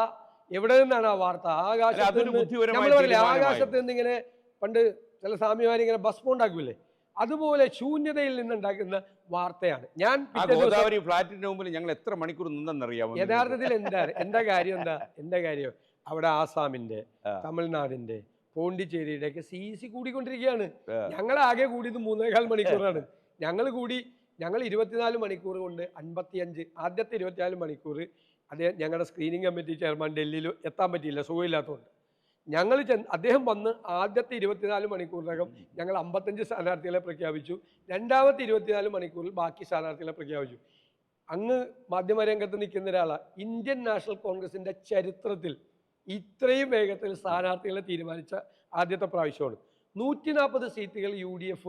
എവിടെ നിന്നാണ്? ആ വാർത്ത ആകാശത്ത് നിന്ന് ഇങ്ങനെ പണ്ട് ചില സ്വാമിമാരിങ്ങനെ ഭസ്മം ഉണ്ടാക്കൂലേ, അതുപോലെ ശൂന്യതയിൽ നിന്നുണ്ടാക്കുന്ന വാർത്തയാണ്. ഞാൻ ഫ്ലാറ്റിന്റെ മുമ്പിൽ ഞങ്ങൾ എത്ര മണിക്കൂർ നിന്നെന്നറിയാമോ? യഥാർത്ഥത്തിൽ എന്താ കാര്യം അവിടെ ആസാമിന്റെ, തമിഴ്നാടിന്റെ, പോണ്ടിച്ചേരിയുടെ ഒക്കെ CEC കൂടിക്കൊണ്ടിരിക്കുകയാണ്. ഞങ്ങളാകെ കൂടിയത് 3.25 മണിക്കൂറാണ്. ഞങ്ങൾ 24 മണിക്കൂർ കൊണ്ട് 55, ആദ്യത്തെ 24 മണിക്കൂർ ഞങ്ങളുടെ സ്ക്രീനിങ് കമ്മിറ്റി ചെയർമാൻ ഡൽഹിയിൽ എത്താൻ പറ്റിയില്ല, സുഖമില്ലാത്തതുകൊണ്ട്. അദ്ദേഹം വന്ന് ആദ്യത്തെ 24 മണിക്കൂറിനകം ഞങ്ങൾ 55 സ്ഥാനാർത്ഥികളെ പ്രഖ്യാപിച്ചു. രണ്ടാമത്തെ 24 മണിക്കൂറിൽ ബാക്കി സ്ഥാനാർത്ഥികളെ പ്രഖ്യാപിച്ചു. അങ്ങ് മാധ്യമരംഗത്ത് നിൽക്കുന്ന ഒരാളാണ്. ഇന്ത്യൻ നാഷണൽ കോൺഗ്രസിന്റെ ചരിത്രത്തിൽ ഇത്രയും വേഗത്തിൽ സ്ഥാനാർത്ഥികളെ തീരുമാനിച്ച ആദ്യത്തെ പ്രാവശ്യമാണ്. 140 സീറ്റുകൾ UDF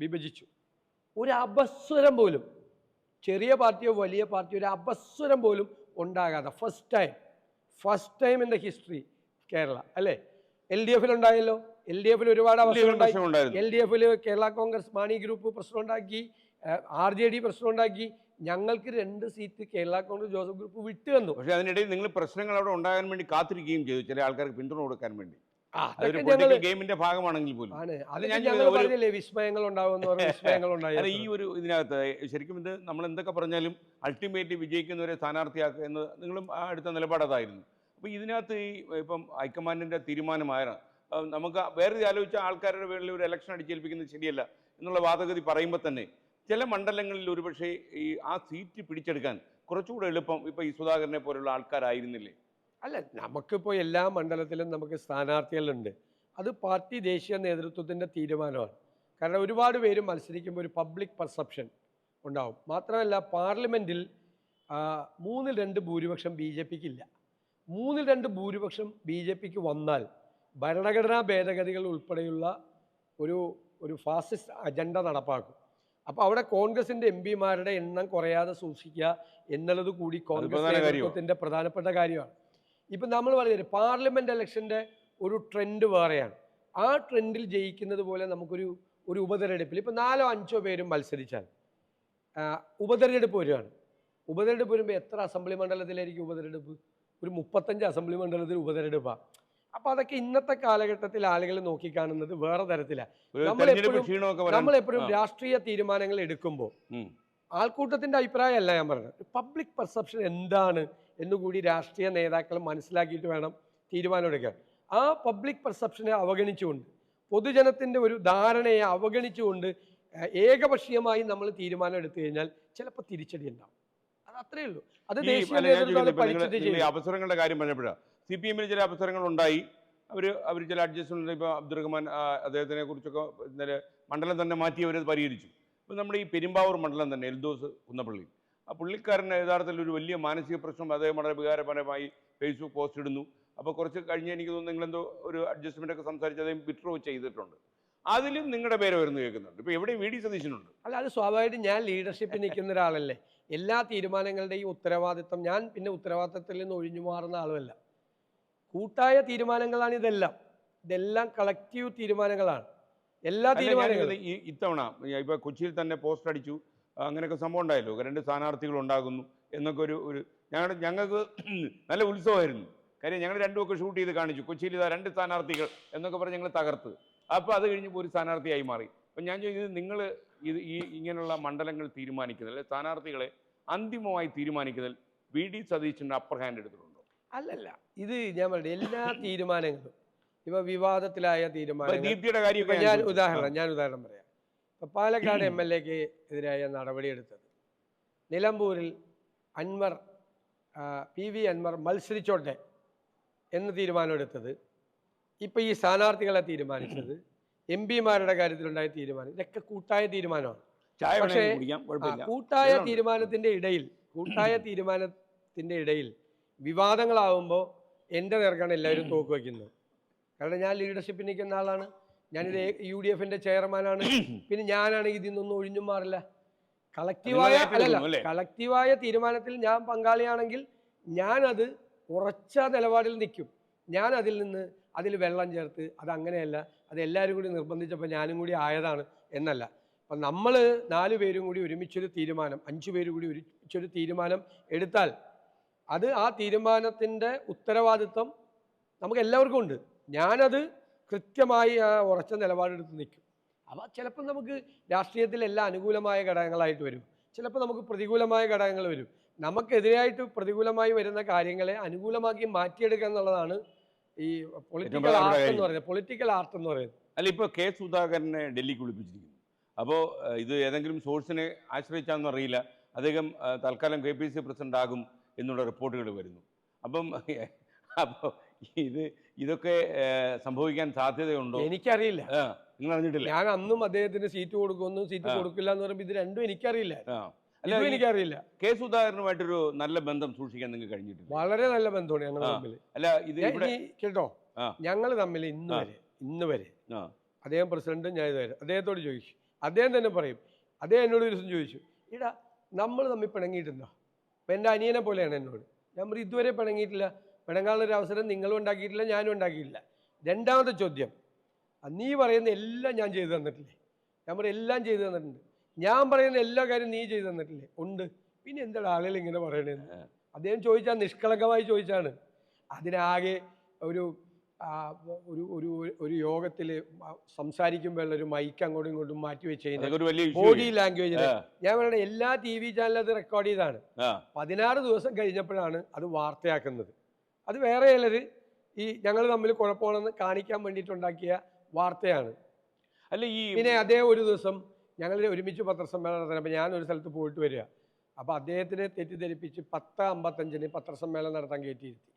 വിഭജിച്ചു. ഒരു അപസ്വരം പോലും, ചെറിയ പാർട്ടിയോ വലിയ പാർട്ടിയോ, ഒരു അപസ്വരം പോലും ഉണ്ടാകാതെ first time in the history Kerala അല്ലേ. LDF ഉണ്ടായല്ലോ, LDF ഒരുപാട് അവസരം ഉണ്ടായി. LDF കേരള കോൺഗ്രസ് മാണി ഗ്രൂപ്പ് പ്രശ്നം ഉണ്ടാക്കി, RJD പ്രശ്നം ഉണ്ടാക്കി. ഞങ്ങൾക്ക് 2 seat Kerala Congress Joseph group വിട്ടു തന്നു. പക്ഷേ അതിനിടയിൽ നിങ്ങൾ പ്രശ്നങ്ങൾ അവിടെ ഉണ്ടാകാൻ വേണ്ടി കാത്തിരിക്കുകയും ചെയ്തു, ചില ആൾക്കാർക്ക് പിന്തുണ കൊടുക്കാൻ വേണ്ടി. ഗെയിമിന്റെ ഭാഗമാണെങ്കിൽ പോലും വിസ്മയങ്ങൾ ഉണ്ടാകുന്ന ഈ ഒരു ഇതിനകത്ത് ശരിക്കും ഇത് നമ്മൾ എന്തൊക്കെ പറഞ്ഞാലും അൾട്ടിമേറ്റ്ലി വിജയിക്കുന്ന ഒരു സ്ഥാനാർത്ഥിയാക്കുക എന്ന് നിങ്ങളും അടുത്ത നിലപാട് അതായിരുന്നു. അപ്പോൾ ഇതിനകത്ത് ഇപ്പം ഹൈക്കമാൻഡിന്റെ തീരുമാനമായാണ് നമുക്ക് വേറെ ആലോചിച്ച ആൾക്കാരുടെ പേരിൽ ഒരു ഇലക്ഷൻ അടിച്ചേൽപ്പിക്കുന്നത് ശരിയല്ല എന്നുള്ള വാദഗതി പറയുമ്പോൾ തന്നെ ചില മണ്ഡലങ്ങളിൽ ഒരുപക്ഷെ ആ സീറ്റ് പിടിച്ചെടുക്കാൻ കുറച്ചുകൂടെ എളുപ്പം ഇപ്പം ഈ സുധാകരനെ പോലുള്ള ആൾക്കാരായിരുന്നില്ലേ? അല്ല, നമുക്കിപ്പോൾ എല്ലാ മണ്ഡലത്തിലും നമുക്ക് സ്ഥാനാർത്ഥികളുണ്ട്. അത് പാർട്ടി ദേശീയ നേതൃത്വത്തിൻ്റെ തീരുമാനമാണ്. കാരണം ഒരുപാട് പേര് മത്സരിക്കുമ്പോൾ ഒരു പബ്ലിക് പെർസെപ്ഷൻ ഉണ്ടാവും. മാത്രമല്ല പാർലമെൻറ്റിൽ 3-2 ഭൂരിപക്ഷം BJPക്ക് ഇല്ല. 3-2 ഭൂരിപക്ഷം BJPക്ക് വന്നാൽ ഭരണഘടനാ ഭേദഗതികൾ ഉൾപ്പെടെയുള്ള ഒരു ഫാസിസ്റ്റ് അജണ്ട നടപ്പാക്കും. അപ്പോൾ അവിടെ കോൺഗ്രസിൻ്റെ MP എണ്ണം കുറയാതെ സൂക്ഷിക്കുക എന്നുള്ളത് കൂടി കോൺഗ്രസ് നേതൃത്വത്തിൻ്റെ പ്രധാനപ്പെട്ട കാര്യമാണ്. ഇപ്പം നമ്മൾ പറഞ്ഞത് പാർലമെൻറ്റ് ഇലക്ഷൻ്റെ ഒരു ട്രെൻഡ് വേറെയാണ്. ആ ട്രെൻഡിൽ ജയിക്കുന്നത് പോലെ നമുക്കൊരു ഉപതെരഞ്ഞെടുപ്പിൽ ഇപ്പോൾ 4-5 പേരും മത്സരിച്ചാൽ ഉപതെരഞ്ഞെടുപ്പ് വരികയാണ്. ഉപതെരഞ്ഞെടുപ്പ് വരുമ്പോൾ എത്ര അസംബ്ലി മണ്ഡലത്തിലായിരിക്കും ഉപതെരഞ്ഞെടുപ്പ്? ഒരു 35 അസംബ്ലി മണ്ഡലത്തിൽ ഉപതെരഞ്ഞെടുപ്പാണ്. അപ്പോൾ അതൊക്കെ ഇന്നത്തെ കാലഘട്ടത്തിൽ ആളുകൾ നോക്കിക്കാണുന്നത് വേറെ തരത്തിലാണ്. നമ്മളെപ്പോഴും രാഷ്ട്രീയ തീരുമാനങ്ങൾ എടുക്കുമ്പോൾ ആൾക്കൂട്ടത്തിൻ്റെ അഭിപ്രായമല്ല ഞാൻ പറഞ്ഞത്, പബ്ലിക് പെർസെപ്ഷൻ എന്താണ് എന്നുകൂടി രാഷ്ട്രീയ നേതാക്കൾ മനസ്സിലാക്കിയിട്ട് വേണം തീരുമാനമെടുക്കാൻ. ആ പബ്ലിക് പെർസെപ്ഷനെ അവഗണിച്ചുകൊണ്ട്, പൊതുജനത്തിൻ്റെ ഒരു ധാരണയെ അവഗണിച്ചുകൊണ്ട് ഏകപക്ഷീയമായി നമ്മൾ തീരുമാനം എടുത്തു കഴിഞ്ഞാൽ ചിലപ്പോൾ തിരിച്ചടി ഉണ്ടാവും. അത് അത്രയേ ഉള്ളൂ. അത് ദേശീയ അവസരങ്ങളുടെ കാര്യം പറഞ്ഞപ്പോഴാണ് CPM-ൽ ചില അവസരങ്ങൾ ഉണ്ടായി. അവർ ചില അഡ്ജസ്റ്റ്മെന്റ്, ഇപ്പോൾ അബ്ദുറഹ്മാൻ അദ്ദേഹത്തിനെ കുറിച്ചൊക്കെ ഇന്നലെ മണ്ഡലം തന്നെ മാറ്റി അവരത് പരിഹരിച്ചു. ഇപ്പോൾ നമ്മുടെ ഈ പെരുമ്പാവൂർ മണ്ഡലം തന്നെ എൽദോസ് കുന്നപ്പള്ളി, ആ പുള്ളിക്കാരന് യഥാർത്ഥത്തിൽ ഒരു വലിയ മാനസിക പ്രശ്നം, അദ്ദേഹം വളരെ വികാരപരമായി ഫേസ്ബുക്ക് പോസ്റ്റ് ഇടുന്നു. അപ്പോൾ കുറച്ച് കഴിഞ്ഞ് എനിക്ക് തോന്നുന്നു നിങ്ങളെന്തോ ഒരു അഡ്ജസ്റ്റ്മെൻ്റ് ഒക്കെ സംസാരിച്ച് അദ്ദേഹം വിഡ്രോ ചെയ്തിട്ടുണ്ട്. അതിലും നിങ്ങളുടെ പേര് വരുന്നു കേൾക്കുന്നുണ്ട്. ഇപ്പോൾ എവിടെ VD സതീശനുണ്ട്. അല്ല, അത് സ്വാഭാവികമായിട്ടും ഞാൻ ലീഡർഷിപ്പിൽ നിൽക്കുന്ന ഒരാളല്ലേ. എല്ലാ തീരുമാനങ്ങളുടെയും ഉത്തരവാദിത്വം, ഞാൻ പിന്നെ ഉത്തരവാദിത്തത്തിൽ നിന്ന് ഒഴിഞ്ഞു മാറുന്ന ആളുമല്ല. കൂട്ടായ തീരുമാനങ്ങളാണ് ഇതെല്ലാം കളക്റ്റീവ് തീരുമാനങ്ങളാണ്. എല്ലാ തീരുമാനങ്ങളും ഇത്തവണ ഇപ്പോൾ കൊച്ചിയിൽ തന്നെ പോസ്റ്റ് അടിച്ചു, അങ്ങനെയൊക്കെ സംഭവം ഉണ്ടായല്ലോ, 2 സ്ഥാനാർത്ഥികൾ ഉണ്ടാകുന്നു എന്നൊക്കെ ഞങ്ങൾക്ക് നല്ല ഉത്സവമായിരുന്നു. കാര്യം ഞങ്ങൾ രണ്ടുമൊക്കെ ഷൂട്ട് ചെയ്ത് കാണിച്ചു. കൊച്ചിയിൽ ഇതാ 2 സ്ഥാനാർത്ഥികൾ എന്നൊക്കെ പറഞ്ഞ് ഞങ്ങൾ തകർത്ത്. അപ്പോൾ അത് കഴിഞ്ഞപ്പോൾ ഒരു സ്ഥാനാർത്ഥിയായി മാറി. അപ്പം ഞാൻ ചോദിച്ചത്, നിങ്ങൾ ഇങ്ങനെയുള്ള മണ്ഡലങ്ങൾ തീരുമാനിക്കുന്നതിൽ, സ്ഥാനാർത്ഥികളെ അന്തിമമായി തീരുമാനിക്കുന്നതിൽ വി.ഡി. സതീശൻ്റെ അപ്പർ ഹാൻഡ് എടുത്തിട്ടുണ്ടോ? അല്ലല്ല, ഇത് ഞാൻ പറഞ്ഞു എല്ലാ തീരുമാനങ്ങളും ഇപ്പൊ വിവാദത്തിലായ തീരുമാനങ്ങൾ. ദീപ്തിയുടെ കാര്യമൊക്കെ ഞാൻ ഉദാഹരണം പറയാം. ഇപ്പൊ പാലക്കാട് MLA-ക്ക് എതിരായ നടപടിയെടുത്തത്, നിലമ്പൂരിൽ PV അൻവർ മത്സരിച്ചോട്ടെ എന്ന് തീരുമാനമെടുത്തത്, ഇപ്പൊ ഈ സ്ഥാനാർത്ഥികളെ തീരുമാനിച്ചത്, MP-മാരുടെ കാര്യത്തിലുണ്ടായ തീരുമാനം, ഇതൊക്കെ കൂട്ടായ തീരുമാനമാണ്. പക്ഷേ കൂട്ടായ തീരുമാനത്തിന്റെ ഇടയിൽ വിവാദങ്ങളാവുമ്പോൾ എൻ്റെ നേർക്കാണ് എല്ലാവരും തോക്ക് വയ്ക്കുന്നത്. കാരണം ഞാൻ ലീഡർഷിപ്പിൽ നിൽക്കുന്ന ആളാണ്, ഞാനിത് UDF-ന്റെ ചെയർമാനാണ്. പിന്നെ ഞാനാണെങ്കിൽ ഇതിൽ നിന്നൊന്നും ഒഴിഞ്ഞും മാറില്ല. കളക്റ്റീവായ തീരുമാനത്തിൽ ഞാൻ പങ്കാളിയാണെങ്കിൽ ഞാനത് ഉറച്ച നിലപാടിൽ നിൽക്കും. ഞാൻ അതിൽ വെള്ളം ചേർത്ത് അതങ്ങനെയല്ല, അത് എല്ലാവരും കൂടി നിർബന്ധിച്ചപ്പോൾ ഞാനും കൂടി ആയതാണ് എന്നല്ല. അപ്പം നമ്മൾ 4 പേരും കൂടി ഒരുമിച്ചൊരു തീരുമാനം, 5 പേര് കൂടി ഒരുമിച്ചൊരു തീരുമാനം എടുത്താൽ അത് ആ തീരുമാനത്തിൻ്റെ ഉത്തരവാദിത്വം നമുക്ക് എല്ലാവർക്കും ഉണ്ട്. ഞാനത് കൃത്യമായി ആ ഉറച്ച നിലപാടെടുത്ത് നിൽക്കും. അപ്പോൾ ചിലപ്പോൾ നമുക്ക് രാഷ്ട്രീയത്തിൽ എല്ലാം അനുകൂലമായ ഘടകങ്ങളായിട്ട് വരും, ചിലപ്പോൾ നമുക്ക് പ്രതികൂലമായ ഘടകങ്ങൾ വരും. നമുക്കെതിരായിട്ട് പ്രതികൂലമായി വരുന്ന കാര്യങ്ങളെ അനുകൂലമാക്കി മാറ്റിയെടുക്കുക എന്നുള്ളതാണ് ഈ പൊളിറ്റിക്കൽ ആർട്ട് എന്ന് പറയുന്നത്. അല്ല, ഇപ്പോൾ കെ. സുധാകരനെ ഡൽഹിക്ക് വിളിപ്പിച്ചിരിക്കുന്നു. അപ്പോൾ ഇത് ഏതെങ്കിലും സോഴ്സിനെ ആശ്രയിച്ചാണെന്ന് അറിയില്ല, അദ്ദേഹം തൽക്കാലം KPCC പ്രസിഡന്റ് ആകും എന്നുള്ള റിപ്പോർട്ടുകൾ വരുന്നു. അപ്പോൾ ഇതൊക്കെ സംഭവിക്കാൻ സാധ്യതയുണ്ടോ? എനിക്കറിയില്ല, നിങ്ങൾ അറിഞ്ഞിട്ടില്ല. ഞാൻ അന്നും അദ്ദേഹത്തിന് സീറ്റ് കൊടുക്കുന്നു, സീറ്റ് കൊടുക്കില്ല എന്ന് പറയുമ്പോൾ ഇത് രണ്ടും എനിക്കറിയില്ല. കെ. സുധാകരനുമായിട്ടൊരു നല്ല ബന്ധം സൂക്ഷിക്കാൻ നിങ്ങൾക്ക് കഴിഞ്ഞിട്ടില്ല? വളരെ നല്ല ബന്ധമാണ് ഞങ്ങൾ തമ്മിൽ. അല്ല, ഇത് കേട്ടോ, ഞങ്ങൾ തമ്മിൽ ഇന്ന് വരെ അദ്ദേഹം പ്രസിഡന്റ്, ഞാൻ ഇതുവരെ അദ്ദേഹത്തോട് ചോദിച്ചു, അദ്ദേഹം തന്നെ പറയും. അദ്ദേഹം എന്നോട് ഒരു ദിവസം ചോദിച്ചു, ഇടാ നമ്മൾ തമ്മിൽ പിണങ്ങിയിട്ടുണ്ടോ? അപ്പം എൻ്റെ അനിയനെ പോലെയാണ് എന്നോട്. ഞാൻ പറയും ഇതുവരെ പിണങ്ങിയിട്ടില്ല, പിണങ്ങാനുള്ളൊരു അവസരം നിങ്ങളും ഉണ്ടാക്കിയിട്ടില്ല, ഞാനും ഉണ്ടാക്കിയിട്ടില്ല. രണ്ടാമത്തെ ചോദ്യം, നീ പറയുന്ന എല്ലാം ഞാൻ ചെയ്തു തന്നിട്ടില്ലേ? ഞാൻ പറയും എല്ലാം ചെയ്തു തന്നിട്ടുണ്ട്. ഞാൻ പറയുന്ന എല്ലാ കാര്യം നീ ചെയ്തു തന്നിട്ടില്ലേ? ഉണ്ട്. പിന്നെ എന്താണ് ആളുകൾ ഇങ്ങനെ പറയണേന്ന് അദ്ദേഹം ചോദിച്ചാൽ നിഷ്കളങ്കമായി ചോദിച്ചാണ്. അതിനാകെ ഒരു ഒരു യോഗത്തിൽ സംസാരിക്കുമ്പോൾ ഒരു മൈക്ക് അങ്ങോട്ടും ഇങ്ങോട്ടും മാറ്റി വെച്ച് കഴിഞ്ഞാൽ ബോഡി ലാംഗ്വേജിന് ഞാൻ പറയണ എല്ലാ TV ചാനലും അത് റെക്കോർഡ് ചെയ്താണ്. 16 ദിവസം കഴിഞ്ഞപ്പോഴാണ് അത് വാർത്തയാക്കുന്നത്. അത് വേറെ ചിലർ ഈ ഞങ്ങൾ തമ്മിൽ കുഴപ്പമാണെന്ന് കാണിക്കാൻ വേണ്ടിയിട്ടുണ്ടാക്കിയ വാർത്തയാണ്. പിന്നെ അദ്ദേഹം ഒരു ദിവസം ഞങ്ങൾ ഒരുമിച്ച് പത്രസമ്മേളനം നടത്താൻ, അപ്പോൾ ഞാനൊരു സ്ഥലത്ത് പോയിട്ട് വരിക. അപ്പോൾ അദ്ദേഹത്തിനെ തെറ്റിദ്ധരിപ്പിച്ച് 10:55 പത്രസമ്മേളനം നടത്താൻ കയറ്റിയിരുത്തി.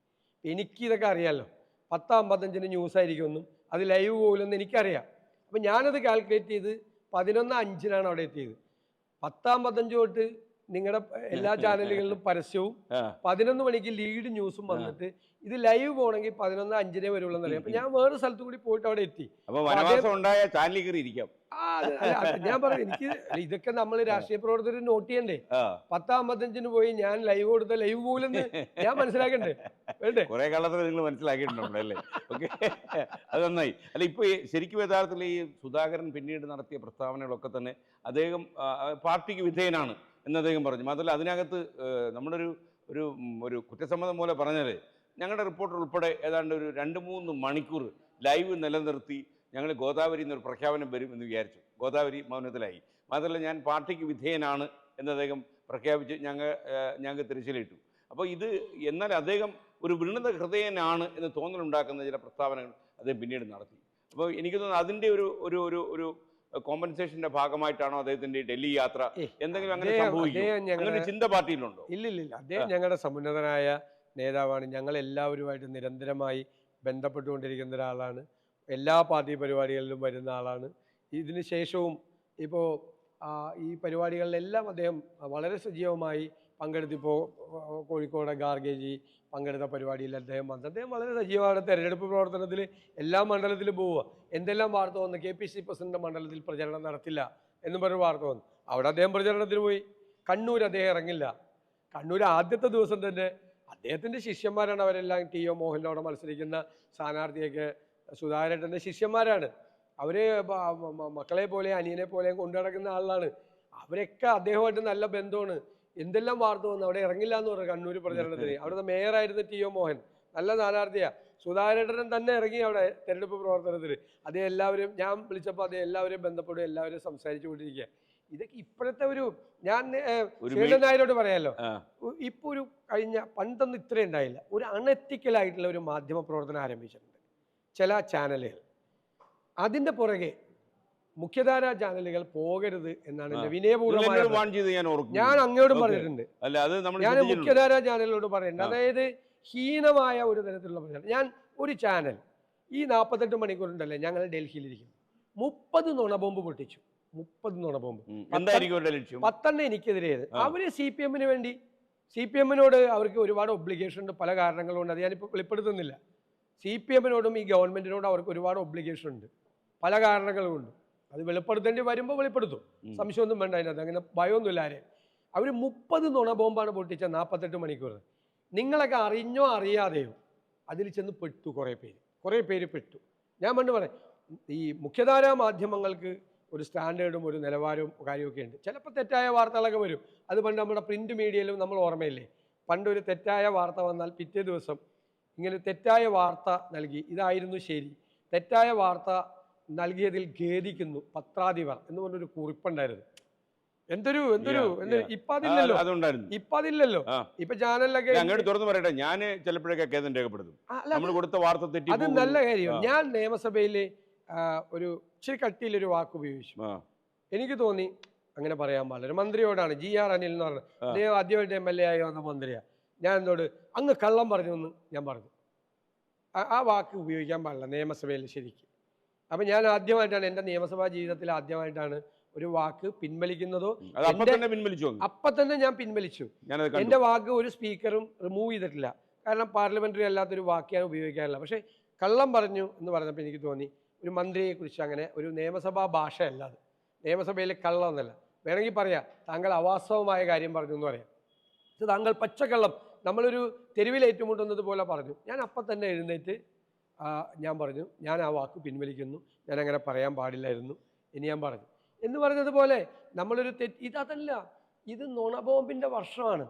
എനിക്കിതൊക്കെ അറിയാമല്ലോ, 10:55 ന്യൂസായിരിക്കുമെന്നും അത് ലൈവ് പോലെന്ന് എനിക്കറിയാം. അപ്പം ഞാനത് കാൽക്കുലേറ്റ് ചെയ്ത് 11:05 അവിടെ എത്തിയത്. 10:55 തൊട്ട് നിങ്ങളുടെ എല്ലാ ചാനലുകളിലും പരസ്യവും 11 മണിക്ക് ലീഡ് ന്യൂസും വന്നിട്ട് ഇത് ലൈവ് പോകണമെങ്കിൽ 11:05 വരുള്ളൂ എന്നറിയാം. അപ്പൊ ഞാൻ വേറെ സ്ഥലത്തും കൂടി പോയിട്ട് അവിടെ എത്തി. ഞാൻ പറഞ്ഞു എനിക്ക് ഇതൊക്കെ നമ്മൾ രാഷ്ട്രീയ പ്രവർത്തകർ നോട്ട് ചെയ്യണ്ടേ? 10:55 പോയി ഞാൻ ലൈവ് കൊടുത്ത ലൈവ് പോലെന്ന് ഞാൻ മനസ്സിലാക്കണ്ടേ? വേണ്ടേ? കുറെ കാലത്ത് നിങ്ങൾ മനസ്സിലാക്കിയിട്ടുണ്ടല്ലേ? ഓക്കെ, അത് നന്നായി. അല്ല, ഇപ്പൊ ശരിക്കും യഥാർത്ഥത്തിൽ ഈ സുധാകരൻ പിന്നീട് നടത്തിയ പ്രസ്താവനകളൊക്കെ തന്നെ അദ്ദേഹം പാർട്ടിക്ക് വിധേയനാണ് എന്ന് അദ്ദേഹം പറഞ്ഞു. മാത്രമല്ല അതിനകത്ത് നമ്മുടെ ഒരു കുറ്റസമ്മതം പോലെ പറഞ്ഞാൽ ഞങ്ങളുടെ റിപ്പോർട്ടർ ഉൾപ്പെടെ ഏതാണ്ട് ഒരു 2-3 മണിക്കൂർ ലൈവ് നിലനിർത്തി ഞങ്ങൾ ഗോദാവരി എന്നൊരു പ്രഖ്യാപനം വരും എന്ന് വിചാരിച്ചു. ഗോദാവരി മൗനത്തിലായി. മാത്രമല്ല ഞാൻ പാർട്ടിക്ക് വിധേയനാണ് എന്ന് അദ്ദേഹം പ്രഖ്യാപിച്ച് ഞങ്ങൾക്ക് തിരച്ചിലിട്ടു. അപ്പോൾ എന്നാൽ അദ്ദേഹം ഒരു വിനീത ഹൃദയനാണ് എന്ന് തോന്നലുണ്ടാക്കുന്ന ചില പ്രസ്താവനകൾ അദ്ദേഹം പിന്നീട് നടത്തി. അപ്പോൾ എനിക്ക് തോന്നുന്നു അതിൻ്റെ ഒരു കോമ്പൻസേഷന്റെ ഭാഗമായിട്ടാണോ അദ്ദേഹത്തിന്റെ ഡൽഹി യാത്ര? എന്തെങ്കിലും അങ്ങനെ സംഭവിക്കും ചിന്ത പാർട്ടിയിലുണ്ടോ? ഇല്ലില്ല, അദ്ദേഹം ഞങ്ങളുടെ സമുന്നതനായ നേതാവാണ്. ഞങ്ങൾ എല്ലാവരുമായിട്ട് നിരന്തരമായി ബന്ധപ്പെട്ടുകൊണ്ടിരിക്കുന്ന ഒരാളാണ്. എല്ലാ പാർട്ടി പരിപാടികളിലും വരുന്ന ആളാണ്. ഇതിന് ശേഷവും ഇപ്പോൾ ഈ പരിപാടികളിലെല്ലാം അദ്ദേഹം വളരെ സജീവമായി പങ്കെടുത്തിപ്പോൾ കോഴിക്കോട് ഗാർഗേജി പങ്കെടുത്ത പരിപാടിയിൽ അദ്ദേഹം വളരെ സജീവമാണ്. തെരഞ്ഞെടുപ്പ് പ്രവർത്തനത്തിൽ എല്ലാ മണ്ഡലത്തിലും പോവുക. എന്തെല്ലാം വാർത്ത വന്നു, KPCC പ്രസിഡന്റ് മണ്ഡലത്തിൽ പ്രചരണം നടത്തില്ല എന്നും പറഞ്ഞ വാർത്ത വന്നു. അവിടെ അദ്ദേഹം പ്രചരണത്തിന് പോയി. കണ്ണൂർ അദ്ദേഹം ഇറങ്ങില്ല. കണ്ണൂർ ആദ്യത്തെ ദിവസം തന്നെ അദ്ദേഹത്തിൻ്റെ ശിഷ്യന്മാരാണ് അവരെല്ലാം. TO മോഹനോടെ മത്സരിക്കുന്ന സ്ഥാനാർത്ഥിയൊക്കെ സുധാകരേട്ടൻ്റെ ശിഷ്യന്മാരാണ്. അവർ മക്കളെ പോലെ അനിയനെ പോലെ കൊണ്ടു നടക്കുന്ന ആളാണ്. അവരൊക്കെ അദ്ദേഹമായിട്ട് നല്ല ബന്ധമാണ്. എന്തെല്ലാം വാർത്ത വന്നു, അവിടെ ഇറങ്ങില്ല എന്ന് പറഞ്ഞു കണ്ണൂർ പ്രചരണത്തിന്. അവിടുത്തെ മേയറായിരുന്ന TO മോഹൻ നല്ല സ്ഥാനാർത്ഥിയാ. സുധാകരൻ തന്നെ ഇറങ്ങി അവിടെ തെരഞ്ഞെടുപ്പ് പ്രവർത്തനത്തിൽ. അതേ എല്ലാവരും ഞാൻ വിളിച്ചപ്പോൾ അതേ എല്ലാവരെയും ബന്ധപ്പെടും, എല്ലാവരും സംസാരിച്ചു കൊണ്ടിരിക്കുക. ഇതൊക്കെ ഇപ്പോഴത്തെ ഒരു ഞാൻ ശീലൻ നായരോട് പറയാമല്ലോ, ഇപ്പോൾ ഒരു കഴിഞ്ഞ പണ്ടൊന്നും ഇത്രയും ഉണ്ടായില്ല. ഒരു അൺഎത്തിക്കലായിട്ടുള്ള ഒരു മാധ്യമ പ്രവർത്തനം ആരംഭിച്ചിട്ടുണ്ട് ചില ചാനലുകൾ. അതിൻ്റെ പുറകെ മുഖ്യധാരാ ചാനലുകൾ പോകരുത് എന്നാണ് എൻ്റെ വിനയപൂർവ്വമായി ഞാൻ അങ്ങോട്ടും പറഞ്ഞിട്ടുണ്ട്. ഞാൻ മുഖ്യധാരാ ചാനലുകളോട് പറയുന്നുണ്ട്. അതായത് ഹീനമായ ഒരു തരത്തിലുള്ള പ്രചാരണം. ഞാൻ ഒരു ചാനൽ ഈ 48 മണിക്കൂറുണ്ടല്ലേ ഞങ്ങൾ ഡൽഹിയിലിരിക്കും, 30 നുണബോംബ് പൊട്ടിച്ചു. 30 നുണബോംബ്, 10 എനിക്കെതിരെയത്. അവര് CPM വേണ്ടി, CPM അവർക്ക് ഒരുപാട് ഒബ്ലിഗേഷൻ ഉണ്ട്, പല കാരണങ്ങളുണ്ട്, അത് ഞാനിപ്പോൾ വെളിപ്പെടുത്തുന്നില്ല. CPM ഈ ഗവൺമെന്റിനോടും അവർക്ക് ഒരുപാട് ഒബ്ലിഗേഷൻ ഉണ്ട്, പല കാരണങ്ങളുമുണ്ട്. അത് വെളിപ്പെടുത്തേണ്ടി വരുമ്പോൾ വെളിപ്പെടുത്തും, സംശയമൊന്നും വേണ്ട അതിനകത്ത്, അങ്ങനെ ഭയമൊന്നുമില്ല ആരെയും. അവർ 30 നുണബോംബാണ് പൊട്ടിച്ച 48 മണിക്കൂർ. നിങ്ങളൊക്കെ അറിഞ്ഞോ അറിയാതെയോ അതിൽ ചെന്ന് പെട്ടു, കുറേ പേര് പെട്ടു. ഞാൻ പണ്ട് പറയാം, ഈ മുഖ്യധാരാ മാധ്യമങ്ങൾക്ക് ഒരു സ്റ്റാൻഡേർഡും ഒരു നിലവാരവും കാര്യമൊക്കെ ഉണ്ട്. ചിലപ്പോൾ തെറ്റായ വാർത്തകളൊക്കെ വരും. അത് പണ്ട് നമ്മുടെ പ്രിന്റ് മീഡിയയിലും നമ്മൾ ഓർമ്മയില്ലേ, പണ്ട് ഒരു തെറ്റായ വാർത്ത വന്നാൽ പിറ്റേ ദിവസം ഇങ്ങനെ തെറ്റായ വാർത്ത നൽകി, ഇതായിരുന്നു ശരി, തെറ്റായ വാർത്ത നൽകിയതിൽ ഖേദിക്കുന്നു പത്രാധിപർ എന്ന് പറഞ്ഞൊരു കുറിപ്പുണ്ടായിരുന്നു. എന്തൊരു ഇപ്പൊ അതില്ലല്ലോ. ഇപ്പൊ ചാനലിലൊക്കെ തുറന്നു പറയട്ടെ, ഞാൻ ചിലപ്പോഴൊക്കെ ഖേദം രേഖപ്പെടുത്തും, നമ്മൾ കൊടുത്ത വാർത്ത തെറ്റി. അത് നല്ല കാര്യം. ഞാൻ നിയമസഭയില് ഒരു ഇച്ചിരി കട്ടിയിലൊരു വാക്ക് ഉപയോഗിച്ചു. എനിക്ക് തോന്നി അങ്ങനെ പറയാൻ പാടില്ല. ഒരു മന്ത്രിയോടാണ്, GR അനിൽ എന്ന് പറഞ്ഞത്, അദ്ദേഹം ആദ്യമായിട്ട് MLA ആയി വന്ന മന്ത്രിയാ. ഞാൻ എന്നോട് അങ്ങ് കള്ളം പറഞ്ഞു എന്ന് ഞാൻ പറഞ്ഞു. ആ വാക്ക് ഉപയോഗിക്കാൻ പാടില്ല നിയമസഭയിൽ ശരിക്കും. അപ്പം ഞാൻ ആദ്യമായിട്ടാണ് എൻ്റെ നിയമസഭാ ജീവിതത്തിൽ ആദ്യമായിട്ടാണ് ഒരു വാക്ക് പിൻവലിക്കുന്നതോ. അപ്പം തന്നെ ഞാൻ പിൻവലിച്ചു. എൻ്റെ വാക്ക് ഒരു സ്പീക്കറും റിമൂവ് ചെയ്തിട്ടില്ല, കാരണം പാർലമെന്ററി അല്ലാത്തൊരു വാക്ക് ഞാൻ ഉപയോഗിക്കാറില്ല. പക്ഷേ കള്ളം പറഞ്ഞു എന്ന് പറഞ്ഞപ്പോൾ എനിക്ക് തോന്നി ഒരു മന്ത്രിയെക്കുറിച്ച് അങ്ങനെ ഒരു നിയമസഭാ ഭാഷയല്ല അത്, നിയമസഭയിലെ കള്ളം എന്നല്ല. വേണമെങ്കിൽ പറയാം താങ്കൾ അവാസ്തവമായ കാര്യം പറഞ്ഞു എന്ന് പറയാം. പക്ഷെ താങ്കൾ പച്ചക്കള്ളം നമ്മളൊരു തെരുവിൽ ഏറ്റുമുട്ടുന്നത് പോലെ പറഞ്ഞു. ഞാൻ അപ്പം തന്നെ എഴുന്നേറ്റ് ഞാൻ പറഞ്ഞു, ഞാൻ ആ വാക്ക് പിൻവലിക്കുന്നു, ഞാൻ അങ്ങനെ പറയാൻ പാടില്ലായിരുന്നു ഇനി ഞാൻ പറഞ്ഞു എന്ന് പറഞ്ഞതുപോലെ നമ്മളൊരു ഇതല്ല, ഇത് നുണബോംബിൻ്റെ വർഷമാണ്.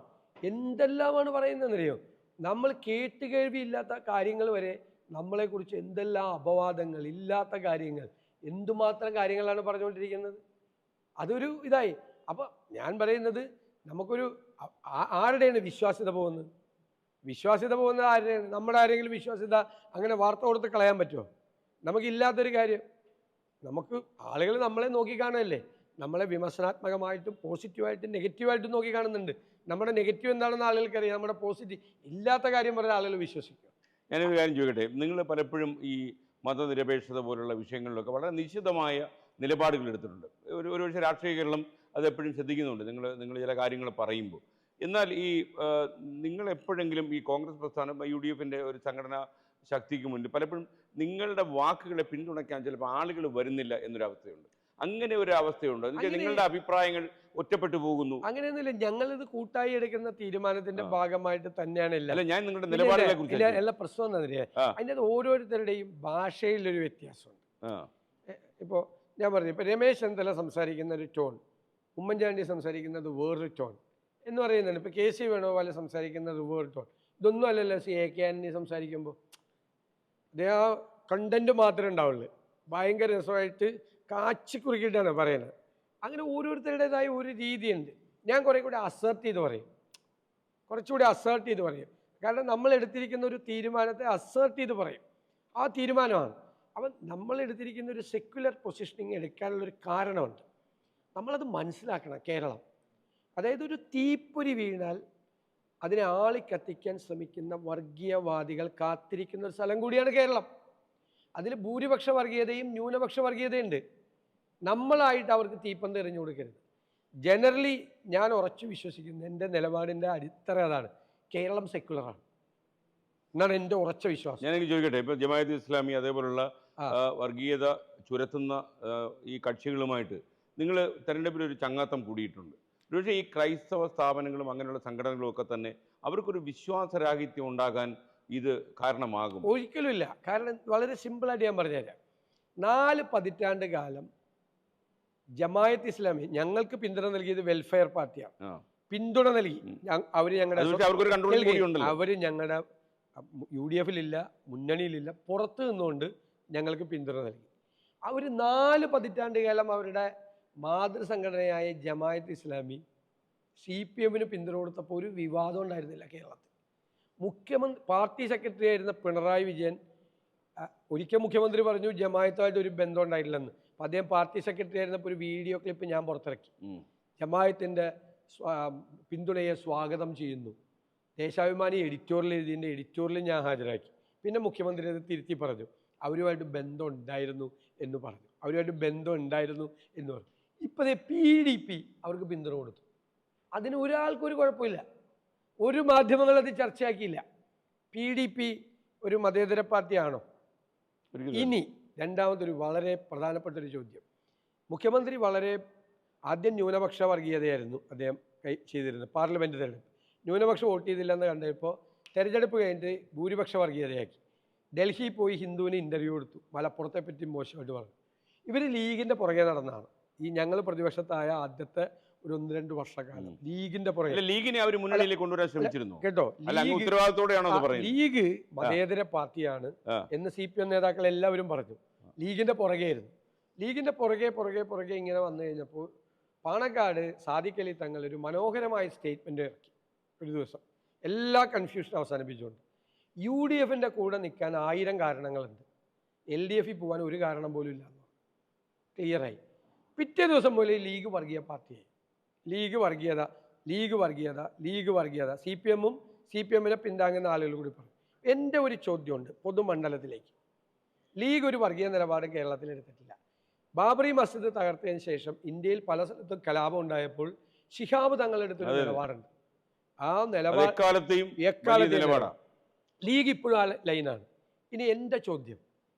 എന്തെല്ലാമാണ് പറയുന്നതെന്നറിയോ, നമ്മൾ കേട്ടുകേൾവിയില്ലാത്ത കാര്യങ്ങൾ വരെ നമ്മളെക്കുറിച്ച് എന്തെല്ലാം അപവാദങ്ങൾ, ഇല്ലാത്ത കാര്യങ്ങൾ, എന്തുമാത്രം കാര്യങ്ങളാണ് പറഞ്ഞുകൊണ്ടിരിക്കുന്നത്. അതൊരു ഇതായി. അപ്പോൾ ഞാൻ പറയുന്നത് നമുക്കൊരു ആരുടെയാണ് വിശ്വാസ്യത പോകുന്നത്? വിശ്വാസ്യത പോകുന്നത് ആരുടെയാണ്? നമ്മുടെ ആരെങ്കിലും വിശ്വാസ്യത അങ്ങനെ വാർത്ത കൊടുത്ത് കളയാൻ പറ്റുമോ? നമുക്കില്ലാത്തൊരു കാര്യം. നമുക്ക് ആളുകൾ നമ്മളെ നോക്കിക്കാണുകയല്ലേ, നമ്മളെ വിമർശനാത്മകമായിട്ടും പോസിറ്റീവായിട്ടും നെഗറ്റീവായിട്ടും നോക്കി കാണുന്നുണ്ട്. നമ്മുടെ നെഗറ്റീവ് എന്താണെന്ന് ആളുകൾക്കറിയാം, നമ്മുടെ പോസിറ്റീവ് ഇല്ലാത്ത കാര്യം പറഞ്ഞ ആളുകൾ വിശ്വസിക്കും. ഞാനൊരു കാര്യം ചോദിക്കട്ടെ, നിങ്ങൾ പലപ്പോഴും ഈ മതനിരപേക്ഷത പോലുള്ള വിഷയങ്ങളിലൊക്കെ വളരെ നിശ്ചിതമായ നിലപാടുകൾ എടുത്തിട്ടുണ്ട്. ഒരുപക്ഷെ രാഷ്ട്രീയ കേരളം അതെപ്പോഴും ശ്രദ്ധിക്കുന്നുണ്ട് നിങ്ങൾ ചില കാര്യങ്ങൾ പറയുമ്പോൾ. എന്നാൽ ഈ നിങ്ങൾ എപ്പോഴെങ്കിലും ഈ കോൺഗ്രസ് പ്രസ്ഥാനം UDFൻ്റെ ഒരു സംഘടനാ ശക്തിക്ക് മുന്നിൽ പലപ്പോഴും നിങ്ങളുടെ വാക്കുകളെ പിന്തുണയ്ക്കാൻ ചിലപ്പോൾ ആളുകൾ വരുന്നില്ല എന്നൊരവസ്ഥയുണ്ട്. അങ്ങനെ ഒരു അവസ്ഥയുണ്ട്, എന്നുവെച്ചാൽ നിങ്ങളുടെ അഭിപ്രായങ്ങൾ ഒറ്റപ്പെട്ടു പോകുന്നു. അങ്ങനെയൊന്നുമില്ല, ഞങ്ങളിത് കൂട്ടായി എടുക്കുന്ന തീരുമാനത്തിന്റെ ഭാഗമായിട്ട് തന്നെയാണ്. ഞാൻ നിങ്ങളുടെ നിലപാടുകളെ കുറിച്ച് എല്ലാ പ്രശ്നം എന്താ, അതിൻ്റെ ഭാഷയിലൊരു ഭാഷയിലൊരു വ്യത്യാസമുണ്ട്. ഇപ്പോൾ ഞാൻ പറഞ്ഞു, ഇപ്പോൾ രമേശ് ചെന്നിത്തല സംസാരിക്കുന്ന ഒരു ടോൺ, ഉമ്മൻചാണ്ടി സംസാരിക്കുന്നത് വേറൊരു ടോൺ എന്ന് പറയുന്നുണ്ട്. ഇപ്പോൾ KC വേണുഗോപാൽ സംസാരിക്കുന്നത് വേറൊരു ടോൺ. ഇതൊന്നും അല്ലല്ലോ AK ആന്റണി സംസാരിക്കുമ്പോൾ. അദ്ദേഹം ആ കണ്ടന്റ് മാത്രമേ ഉണ്ടാവുള്ളൂ, ഭയങ്കര രസമായിട്ട് കാച്ചിക്കുറുക്കിയിട്ടാണ് പറയുന്നത്. അങ്ങനെ ഓരോരുത്തരുടേതായ ഒരു രീതിയുണ്ട്. ഞാൻ കുറേ കൂടി അസേർട്ട് ചെയ്ത് പറയും, കുറച്ചുകൂടി അസേർട്ട് ചെയ്ത് പറയും. കാരണം നമ്മൾ എടുത്തിരിക്കുന്ന ഒരു തീരുമാനത്തെ അസേർട്ട് ചെയ്ത് പറയും, ആ തീരുമാനമാണ്. അപ്പം നമ്മൾ എടുത്തിരിക്കുന്ന ഒരു സെക്യുലർ പൊസിഷനിങ് എടുക്കാനുള്ളൊരു കാരണമുണ്ട്, നമ്മളത് മനസ്സിലാക്കണം. കേരളം അതായത് ഒരു തീപ്പൊരി വീണാൽ അതിനെ ആളിക്കത്തിക്കാൻ ശ്രമിക്കുന്ന വർഗീയവാദികൾ കാത്തിരിക്കുന്ന ഒരു സ്ഥലം കൂടിയാണ് കേരളം. അതിൽ ഭൂരിപക്ഷ വർഗീയതയും ന്യൂനപക്ഷ വർഗീയതയുണ്ട്. നമ്മളായിട്ട് അവർക്ക് തീപ്പന്ത് എറിഞ്ഞു കൊടുക്കരുത്. ജനറലി ഞാൻ ഉറച്ചു വിശ്വസിക്കുന്നു, എൻ്റെ നിലപാടിൻ്റെ അടിത്തറ അതാണ്, കേരളം സെക്യുലറാണ് എന്നാണ് എൻ്റെ ഉറച്ച വിശ്വാസം. ഞാനെനിക്ക് ചോദിക്കട്ടെ, ഇപ്പോൾ ജമാഅത്ത് ഇസ്ലാമി അതേപോലുള്ള വർഗീയത ചുരത്തുന്ന ഈ കക്ഷികളുമായിട്ട് നിങ്ങൾ തെരഞ്ഞെടുപ്പിൽ ഒരു ചങ്ങാത്തം കൂടിയിട്ടുണ്ട്. പക്ഷേ ഈ ക്രൈസ്തവ സ്ഥാപനങ്ങളും അങ്ങനെയുള്ള സംഘടനകളും ഒക്കെ തന്നെ അവർക്കൊരു വിശ്വാസരാഹിത്യം ഉണ്ടാകാൻ ഇത് കാരണമാകും? ഒരിക്കലും ഇല്ല. കാരണം വളരെ സിമ്പിളായിട്ട് ഞാൻ പറഞ്ഞുതരാം. 4 പതിറ്റാണ്ട് കാലം ജമാഅത്ത് ഇസ്ലാമി ഞങ്ങൾക്ക് പിന്തുണ നൽകിയത് വെൽഫെയർ പാർട്ടിയാണ്. പിന്തുണ നൽകി അവർ ഞങ്ങളുടെ UDF-ലില്ല, മുന്നണിയിലില്ല, പുറത്ത് നിന്നുകൊണ്ട് ഞങ്ങൾക്ക് പിന്തുണ നൽകി. അവർ 4 പതിറ്റാണ്ട് കാലം അവരുടെ മാതൃസംഘടനയായ ജമാഅത്ത് ഇസ്ലാമി CPM-ന് പിന്തുണ കൊടുത്തപ്പോൾ ഒരു വിവാദം ഉണ്ടായിരുന്നില്ല കേരളത്തിൽ. പാർട്ടി സെക്രട്ടറി ആയിരുന്ന പിണറായി വിജയൻ ഒരിക്കൽ മുഖ്യമന്ത്രി പറഞ്ഞു ജമാഅത്തുമായിട്ട് ഒരു ബന്ധം ഉണ്ടായിട്ടില്ലെന്ന്. അപ്പം അദ്ദേഹം പാർട്ടി സെക്രട്ടറി ആയിരുന്നപ്പോൾ ഒരു വീഡിയോ ക്ലിപ്പ് ഞാൻ പുറത്തിറക്കി. ജമാഅത്തിൻ്റെ പിന്തുണയെ സ്വാഗതം ചെയ്യുന്നു, ദേശാഭിമാനി എഡിറ്റോറിയൽ എഴുതിയതിൻ്റെ എഡിറ്റോറിയൽ ഞാൻ ഹാജരാക്കി. പിന്നെ മുഖ്യമന്ത്രി അത് തിരുത്തി പറഞ്ഞു, അവരുമായിട്ട് ബന്ധം ഉണ്ടായിരുന്നു എന്ന് പറഞ്ഞു. ഇപ്പോഴേ PDP അവർക്ക് പിന്തുണ കൊടുത്തു. അതിന് ഒരാൾക്കൊരു കുഴപ്പമില്ല, ഒരു മാധ്യമങ്ങളും അത് ചർച്ചയാക്കിയില്ല. PDP ഒരു മതേതര പാർട്ടിയാണോ? ഇനി രണ്ടാമതൊരു വളരെ പ്രധാനപ്പെട്ടൊരു ചോദ്യം. മുഖ്യമന്ത്രി ആദ്യം ന്യൂനപക്ഷ വർഗീയതയായിരുന്നു അദ്ദേഹം ചെയ്തിരുന്നത്. പാർലമെൻറ്റ് തെരഞ്ഞെടുപ്പ് ന്യൂനപക്ഷം വോട്ട് ചെയ്തില്ലെന്ന് കണ്ടപ്പോൾ തെരഞ്ഞെടുപ്പ് കഴിഞ്ഞിട്ട് ഭൂരിപക്ഷ വർഗീയതയാക്കി. ഡൽഹി പോയി ഹിന്ദുവിന് ഇൻ്റർവ്യൂ കൊടുത്തു, മലപ്പുറത്തെ പറ്റി മോശമായിട്ട് പറഞ്ഞു. ഇവർ ലീഗിൻ്റെ പുറകെ നടന്നതാണ്. ഈ ഞങ്ങൾ പ്രതിപക്ഷത്തായ ആദ്യത്തെ ഒരു 1-2 വർഷക്കാലം ലീഗിന്റെ പുറകെ. ലീഗിനെ അവർ മുന്നണിയിലേക്ക് കൊണ്ടുവരാൻ ശ്രമിച്ചിരുന്നു കേട്ടോ. ലീഗ് മതേതര പാർട്ടിയാണ് എന്ന് CPM നേതാക്കൾ എല്ലാവരും പറഞ്ഞു. ലീഗിന്റെ പുറകെയായിരുന്നു. ലീഗിന്റെ പുറകെ ഇങ്ങനെ വന്നു കഴിഞ്ഞപ്പോൾ പാണക്കാട് സാദിഖ് അലി തങ്ങൾ ഒരു മനോഹരമായ സ്റ്റേറ്റ്മെന്റ് ഇറക്കി ഒരു ദിവസം, എല്ലാ കൺഫ്യൂഷനും അവസാനിപ്പിച്ചുകൊണ്ട്. UDF-ന്റെ കൂടെ നിൽക്കാൻ 1000 കാരണങ്ങളുണ്ട്, LDF-ൽ പോകാൻ ഒരു കാരണം പോലും ഇല്ല. ക്ലിയറായി. പിറ്റേ ദിവസം പോലെ ലീഗ് വർഗീയ പാർട്ടിയായി. ലീഗ് വർഗീയത CPM-ഉം CPM-നെ പിന്താങ്ങുന്ന ആളുകൾ കൂടി പറഞ്ഞു. എൻ്റെ ഒരു ചോദ്യമുണ്ട് പൊതുമണ്ഡലത്തിലേക്ക്. ലീഗ് ഒരു വർഗീയ നിലപാട് കേരളത്തിൽ എടുത്തിട്ടില്ല. ബാബറി മസ്ജിദ് തകർത്തതിന് ശേഷം ഇന്ത്യയിൽ പല സ്ഥലത്തും കലാപം ഉണ്ടായപ്പോൾ ശിഹാബ് തങ്ങളെടുത്തൊരു നിലപാടുണ്ട്. ആ നിലപാട് ലീഗ് ഇപ്പോഴും ആ ലൈനാണ്. ഇനി എൻ്റെ ചോദ്യം,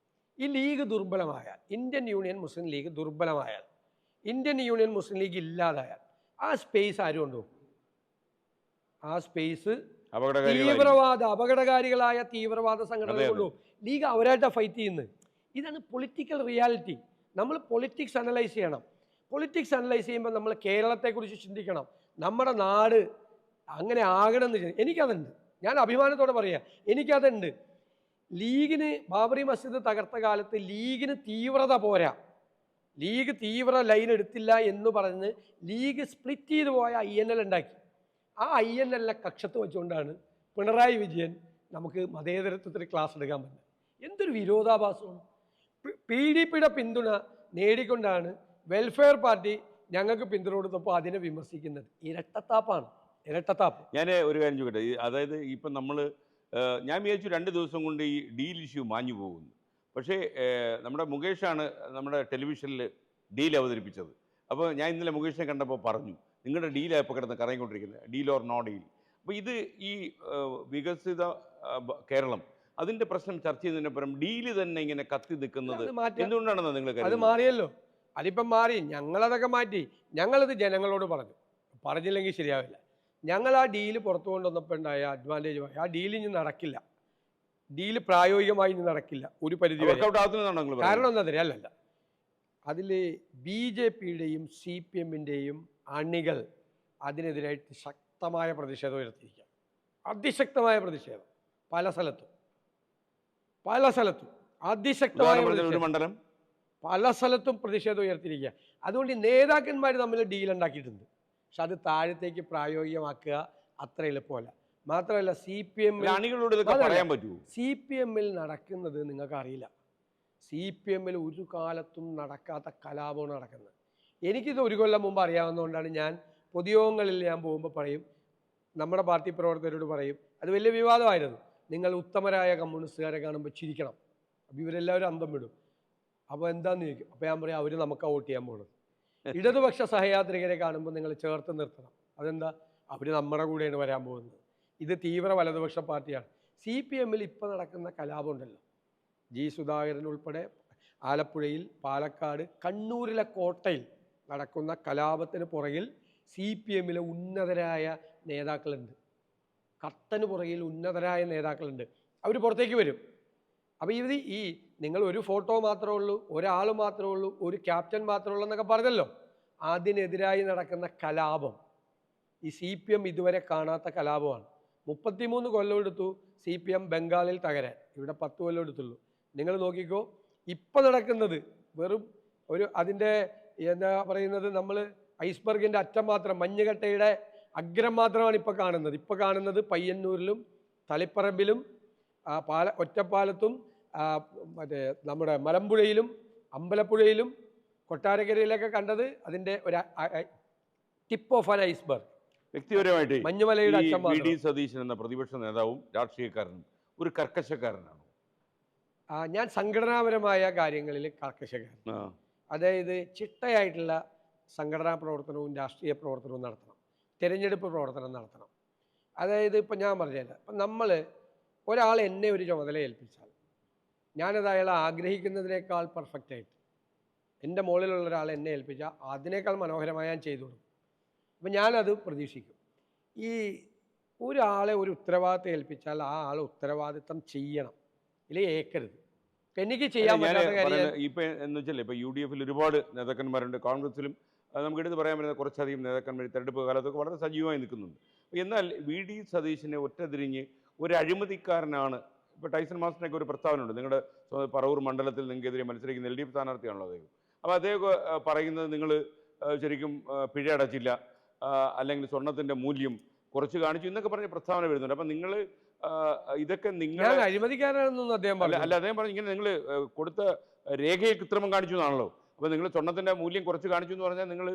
ഈ ലീഗ് ദുർബലമായാൽ, ഇന്ത്യൻ യൂണിയൻ മുസ്ലിം ലീഗ് ദുർബലമായാൽ, ഇന്ത്യൻ യൂണിയൻ മുസ്ലിം ലീഗ് ഇല്ലാതായാൽ ആ സ്പേസ് ആരും ഉണ്ടോ? ആ സ്പേസ് അപകടകാരികളായ തീവ്രവാദ സംഘടനകളുണ്ടോ? ലീഗ് അവരായിട്ടാണ് ഫൈറ്റ് ചെയ്യുന്നത്. ഇതാണ് പൊളിറ്റിക്കൽ റിയാലിറ്റി. നമ്മൾ പൊളിറ്റിക്സ് അനലൈസ് ചെയ്യണം. പൊളിറ്റിക്സ് അനലൈസ് ചെയ്യുമ്പോൾ നമ്മൾ കേരളത്തെക്കുറിച്ച് ചിന്തിക്കണം. നമ്മുടെ നാട് അങ്ങനെ ആകണമെന്ന് എനിക്കതുണ്ട്. ഞാൻ അഭിമാനത്തോടെ പറയാം, എനിക്കതുണ്ട്. ലീഗിന് ബാബറി മസ്ജിദ് തകർത്ത കാലത്ത് ലീഗിന് തീവ്രത പോരാ, ലീഗ് തീവ്ര ലൈൻ എടുത്തില്ല എന്ന് പറഞ്ഞ് ലീഗ് സ്പ്ലിറ്റ് ചെയ്തു പോയ INL ഉണ്ടാക്കി. ആ INL-നെ കക്ഷത്ത് വെച്ചുകൊണ്ടാണ് പിണറായി വിജയൻ നമുക്ക് മതേതരത്വത്തിന് ക്ലാസ് എടുക്കാൻ പറ്റുന്നത്. എന്തൊരു വിരോധാഭാസമാണ്. PDP-യുടെ പിന്തുണ നേടിക്കൊണ്ടാണ് വെൽഫെയർ പാർട്ടി ഞങ്ങൾക്ക് പിന്തുണ കൊടുത്തപ്പോൾ അതിനെ വിമർശിക്കുന്നത്. ഇരട്ടത്താപ്പാണ്. ഞാൻ ഒരു കാര്യം ചോദിക്കട്ടെ, അതായത് ഇപ്പം ഞാൻ വിചാരിച്ചു 2 ദിവസം കൊണ്ട് ഈ ഡീൽ ഇഷ്യൂ മാഞ്ഞു പോകുന്നു. പക്ഷേ നമ്മുടെ മുകേഷാണ് നമ്മുടെ ടെലിവിഷനിൽ ഡീൽ അവതരിപ്പിച്ചത്. അപ്പോൾ ഞാൻ ഇന്നലെ മുകേഷിനെ കണ്ടപ്പോൾ പറഞ്ഞു, നിങ്ങളുടെ ഡീലാണ് ഇപ്പോൾ കിടന്ന് കറങ്ങിക്കൊണ്ടിരിക്കുന്നത്, ഡീൽ ഓർ നോ ഡീൽ. അപ്പോൾ ഈ വികസിത കേരളം അതിൻ്റെ പ്രശ്നം ചർച്ച ചെയ്യുന്നതിനപ്പുറം ഡീല് തന്നെ ഇങ്ങനെ കത്തി നിൽക്കുന്നത് എന്തുകൊണ്ടാണെന്ന് നിങ്ങൾ അത് മാറിയല്ലോ. അതിപ്പം മാറി. ഞങ്ങളതൊക്കെ മാറ്റി. ഞങ്ങളത് ജനങ്ങളോട് പറഞ്ഞില്ലെങ്കിൽ ശരിയാവില്ല. ഞങ്ങൾ ആ ഡീല് പുറത്തു കൊണ്ടുവന്നപ്പോൾ ഉണ്ടായ അഡ്വാൻറ്റേജ്, ആ ഡീൽ ഇനി നടക്കില്ല. ഡീല് പ്രായോഗികമായി ഇനി നടക്കില്ല ഒരു പരിധി വരെ. കാരണം എന്താ തരിക? അല്ലല്ല, അതിൽ BJP-യുടെയും CPM-ന്റെയും അണികൾ അതിനെതിരായിട്ട് ശക്തമായ പ്രതിഷേധം ഉയർത്തിയിരിക്കുക. അതിശക്തമായ പ്രതിഷേധം പല സ്ഥലത്തും അതിശക്തമായ മണ്ഡലം പല സ്ഥലത്തും പ്രതിഷേധം ഉയർത്തിയിരിക്കുക. അതുകൊണ്ട് നേതാക്കന്മാർ തമ്മിൽ ഡീൽ ഉണ്ടാക്കിയിട്ടുണ്ട്. പക്ഷെ അത് താഴത്തേക്ക് പ്രായോഗികമാക്കുക അത്ര എളുപ്പമല്ല. മാത്രമല്ല CPM-ൽ നടക്കുന്നത് നിങ്ങൾക്ക് അറിയില്ല. CPM-ൽ ഒരു കാലത്തും നടക്കാത്ത കലാപമാണ് നടക്കുന്നത്. എനിക്കിത് 1 കൊല്ലം മുമ്പ് അറിയാവുന്നതുകൊണ്ടാണ് ഞാൻ പൊതുയോഗങ്ങളിൽ പോകുമ്പോൾ പറയും, നമ്മുടെ പാർട്ടി പ്രവർത്തകരോട് പറയും, അത് വലിയ വിവാദമായിരുന്നു, നിങ്ങൾ ഉത്തമരായ കമ്മ്യൂണിസ്റ്റുകാരെ കാണുമ്പോൾ ചിരിക്കണം. അപ്പോൾ ഇവരെല്ലാവരും അന്തം വിടും. അപ്പോൾ എന്താണെന്ന് ചോദിക്കും. അപ്പോൾ ഞാൻ പറയും, അവർ നമുക്ക് വോട്ട് ചെയ്യാൻ പോകുന്നത്. ഇടതുപക്ഷ സഹയാത്രികരെ കാണുമ്പോൾ നിങ്ങൾ ചേർത്ത് നിർത്തണം. അതെന്താ? അവർ നമ്മുടെ കൂടെയാണ് വരാൻ പോകുന്നത്. ഇത് തീവ്ര വലതുപക്ഷ പാർട്ടിയാണ്. CPM-ൽ ഇപ്പോൾ നടക്കുന്ന കലാപമുണ്ടല്ലോ, G. സുധാകരൻ ഉൾപ്പെടെ ആലപ്പുഴയിൽ, പാലക്കാട്, കണ്ണൂരിലെ കോട്ടയിൽ നടക്കുന്ന കലാപത്തിന് പുറകിൽ CPM-ലെ ഉന്നതരായ നേതാക്കളുണ്ട്. കർട്ടന് പുറകിൽ ഉന്നതരായ നേതാക്കളുണ്ട്. അവർ പുറത്തേക്ക് വരും. അപ്പോൾ നിങ്ങൾ ഒരു ഫോട്ടോ മാത്രമേ ഉള്ളൂ, ഒരാൾ മാത്രമേ ഉള്ളൂ, ഒരു ക്യാപ്റ്റൻ മാത്രമേ ഉള്ളൂ എന്നൊക്കെ പറഞ്ഞല്ലോ. അതിനെതിരായി നടക്കുന്ന കലാപം ഈ CPM ഇതുവരെ കാണാത്ത കലാപമാണ്. 33 കൊല്ലം എടുത്തു CPM ബംഗാളിൽ തകരാൻ. ഇവിടെ 10 കൊല്ലം എടുത്തുള്ളൂ. നിങ്ങൾ നോക്കിക്കോ, ഇപ്പം നടക്കുന്നത് വെറും അതിൻ്റെ എന്താ പറയുന്നത്, നമ്മൾ ഐസ്ബർഗിൻ്റെ അറ്റം മാത്രം, മഞ്ഞുകട്ടയുടെ അഗ്രം മാത്രമാണ് ഇപ്പോൾ കാണുന്നത്. ഇപ്പോൾ കാണുന്നത് പയ്യന്നൂരിലും തളിപ്പറമ്പിലും ഒറ്റപ്പാലത്തും മറ്റേ നമ്മുടെ മലമ്പുഴയിലും അമ്പലപ്പുഴയിലും കൊട്ടാരക്കരയിലൊക്കെ കണ്ടത് അതിൻ്റെ ഒരു ടിപ്പ് ഓഫ് ആൻ ഐസ്ബർഗ്. വ്യക്തിപരമായിട്ട് മഞ്ഞുമലയുടെ അറ്റം വി ഡി സതീശൻ എന്ന പ്രതിപക്ഷ നേതാവും രാഷ്ട്രീയക്കാരനും ഒരു കർക്കശക്കാരനാണ്. ഞാൻ സംഘടനാപരമായ കാര്യങ്ങളിൽ കർക്കശക്കാരൻ. അതായത് ചിട്ടയായിട്ടുള്ള സംഘടനാ പ്രവർത്തനവും രാഷ്ട്രീയ പ്രവർത്തനവും നടത്തണം, തിരഞ്ഞെടുപ്പ് പ്രവർത്തനം നടത്തണം. അതായത് ഇപ്പം ഞാൻ പറഞ്ഞില്ല, ഇപ്പം നമ്മൾ ഒരാൾ എന്നെ ഒരു ചുമതല ഏൽപ്പിച്ചാൽ ഞാനത് അയാൾ ആഗ്രഹിക്കുന്നതിനേക്കാൾ പെർഫെക്റ്റായിട്ട് എൻ്റെ മുകളിലുള്ള ഒരാൾ എന്നെ ഏൽപ്പിച്ചാൽ അതിനേക്കാൾ മനോഹരമായി ഞാൻ ചെയ്തു കൊടുക്കും. അപ്പം ഞാനത് പ്രതീക്ഷിക്കും. ഈ ഒരാളെ ഒരു ഉത്തരവാദിത്തം ഏൽപ്പിച്ചാൽ ആ ആൾ ഉത്തരവാദിത്തം ചെയ്യണം, ഇല്ലെങ്കിൽ ഏക്കരുത്. എനിക്ക് ചെയ്യാൻ പറ്റാത്ത കാര്യം ഇപ്പം എന്ന് വെച്ചാൽ ഇപ്പം UDF ഒരുപാട് നേതാക്കന്മാരുണ്ട്, കോൺഗ്രസിലും നമുക്ക് എടുത്ത് പറയാൻ പറ്റുന്ന കുറച്ചധികം നേതാക്കന്മാർ തെരഞ്ഞെടുപ്പ് കാലത്തൊക്കെ വളരെ സജീവമായി നിൽക്കുന്നുണ്ട്. എന്നാൽ വി ഡി സതീശനെ ഒറ്റതിരിഞ്ഞ് ഒരു അഴിമതിക്കാരനാണ്. ഇപ്പോൾ ടൈസൺ മാസ്റ്ററിനൊക്കെ ഒരു പ്രസ്താവനയുണ്ട്, നിങ്ങളുടെ പറവൂർ മണ്ഡലത്തിൽ നിങ്ങൾക്കെതിരെ മത്സരിക്കുന്ന LDF സ്ഥാനാർത്ഥിയാണല്ലോ അദ്ദേഹം. അപ്പോൾ അദ്ദേഹം പറയുന്നത് നിങ്ങൾ ശരിക്കും പിഴ അടച്ചില്ല, അല്ലെങ്കിൽ സ്വർണത്തിൻ്റെ മൂല്യം കുറച്ച് കാണിച്ചു എന്നൊക്കെ പറഞ്ഞ് പ്രസ്താവന വരുന്നുണ്ട്. അപ്പം നിങ്ങൾ ഇതൊക്കെ നിങ്ങൾ അഴിമതിക്കാരനൊന്നും അദ്ദേഹം അല്ല, അദ്ദേഹം പറഞ്ഞു ഇങ്ങനെ നിങ്ങൾ കൊടുത്ത രേഖയെ കൃത്രിമം കാണിച്ചു എന്നാണല്ലോ. അപ്പോൾ നിങ്ങൾ സ്വർണത്തിന്റെ മൂല്യം കുറച്ച് കാണിച്ചു എന്ന് പറഞ്ഞാൽ നിങ്ങൾ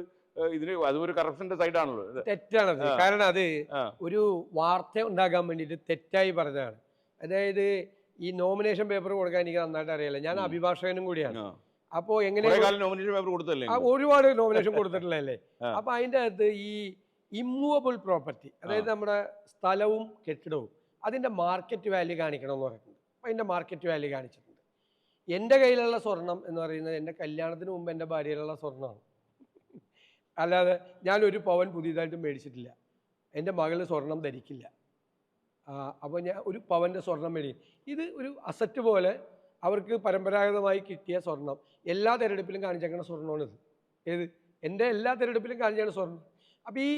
ഇതിന് അതൊരു കറപ്ഷന്റെ സൈഡാണല്ലോ. തെറ്റാണത്. കാരണം അത് ഒരു വാർത്ത ഉണ്ടാക്കാൻ വേണ്ടിയിട്ട് തെറ്റായി പറഞ്ഞതാണ്. അതായത് ഈ നോമിനേഷൻ പേപ്പർ കൊടുക്കാൻ എനിക്ക് നന്നായിട്ട് അറിയില്ല, ഞാൻ അഭിഭാഷകനും കൂടിയാണ്. അപ്പോൾ എങ്ങനെ നോമിനേഷൻ പേപ്പർ കൊടുത്തല്ലേ, ഒരുപാട് നോമിനേഷൻ കൊടുത്തിട്ടുള്ളതല്ലേ. അപ്പോൾ അതിൻ്റെ അകത്ത് ഈ ഇമ്മൂവബിൾ പ്രോപ്പർട്ടി, അതായത് നമ്മുടെ സ്ഥലവും കെട്ടിടവും അതിൻ്റെ മാർക്കറ്റ് വാല്യൂ കാണിക്കണമെന്ന് പറഞ്ഞിട്ടുണ്ട്. അപ്പോൾ അതിൻ്റെ മാർക്കറ്റ് വാല്യൂ കാണിച്ചിട്ടുണ്ട്. എൻ്റെ കയ്യിലുള്ള സ്വർണം എന്ന് പറയുന്നത് എൻ്റെ കല്യാണത്തിന് മുമ്പ് എൻ്റെ ഭാര്യയിലുള്ള സ്വർണ്ണമാണ്. അല്ലാതെ ഞാനൊരു പവൻ പുതിയതായിട്ട് മേടിച്ചിട്ടില്ല. എൻ്റെ മകൾ സ്വർണം ധരിക്കില്ല. അപ്പോൾ ഞാൻ ഒരു പവൻ്റെ സ്വർണം മേടിക്കും. ഇത് ഒരു അസറ്റ് പോലെ അവർക്ക് പരമ്പരാഗതമായി കിട്ടിയ സ്വർണം. എല്ലാ തിരഞ്ഞെടുപ്പിലും കാണിച്ചേക്കുന്ന സ്വർണ്ണമാണിത്. ഏത് എൻ്റെ എല്ലാ തിരഞ്ഞെടുപ്പിലും കാണിച്ചാണ് സ്വർണം. അപ്പോൾ ഈ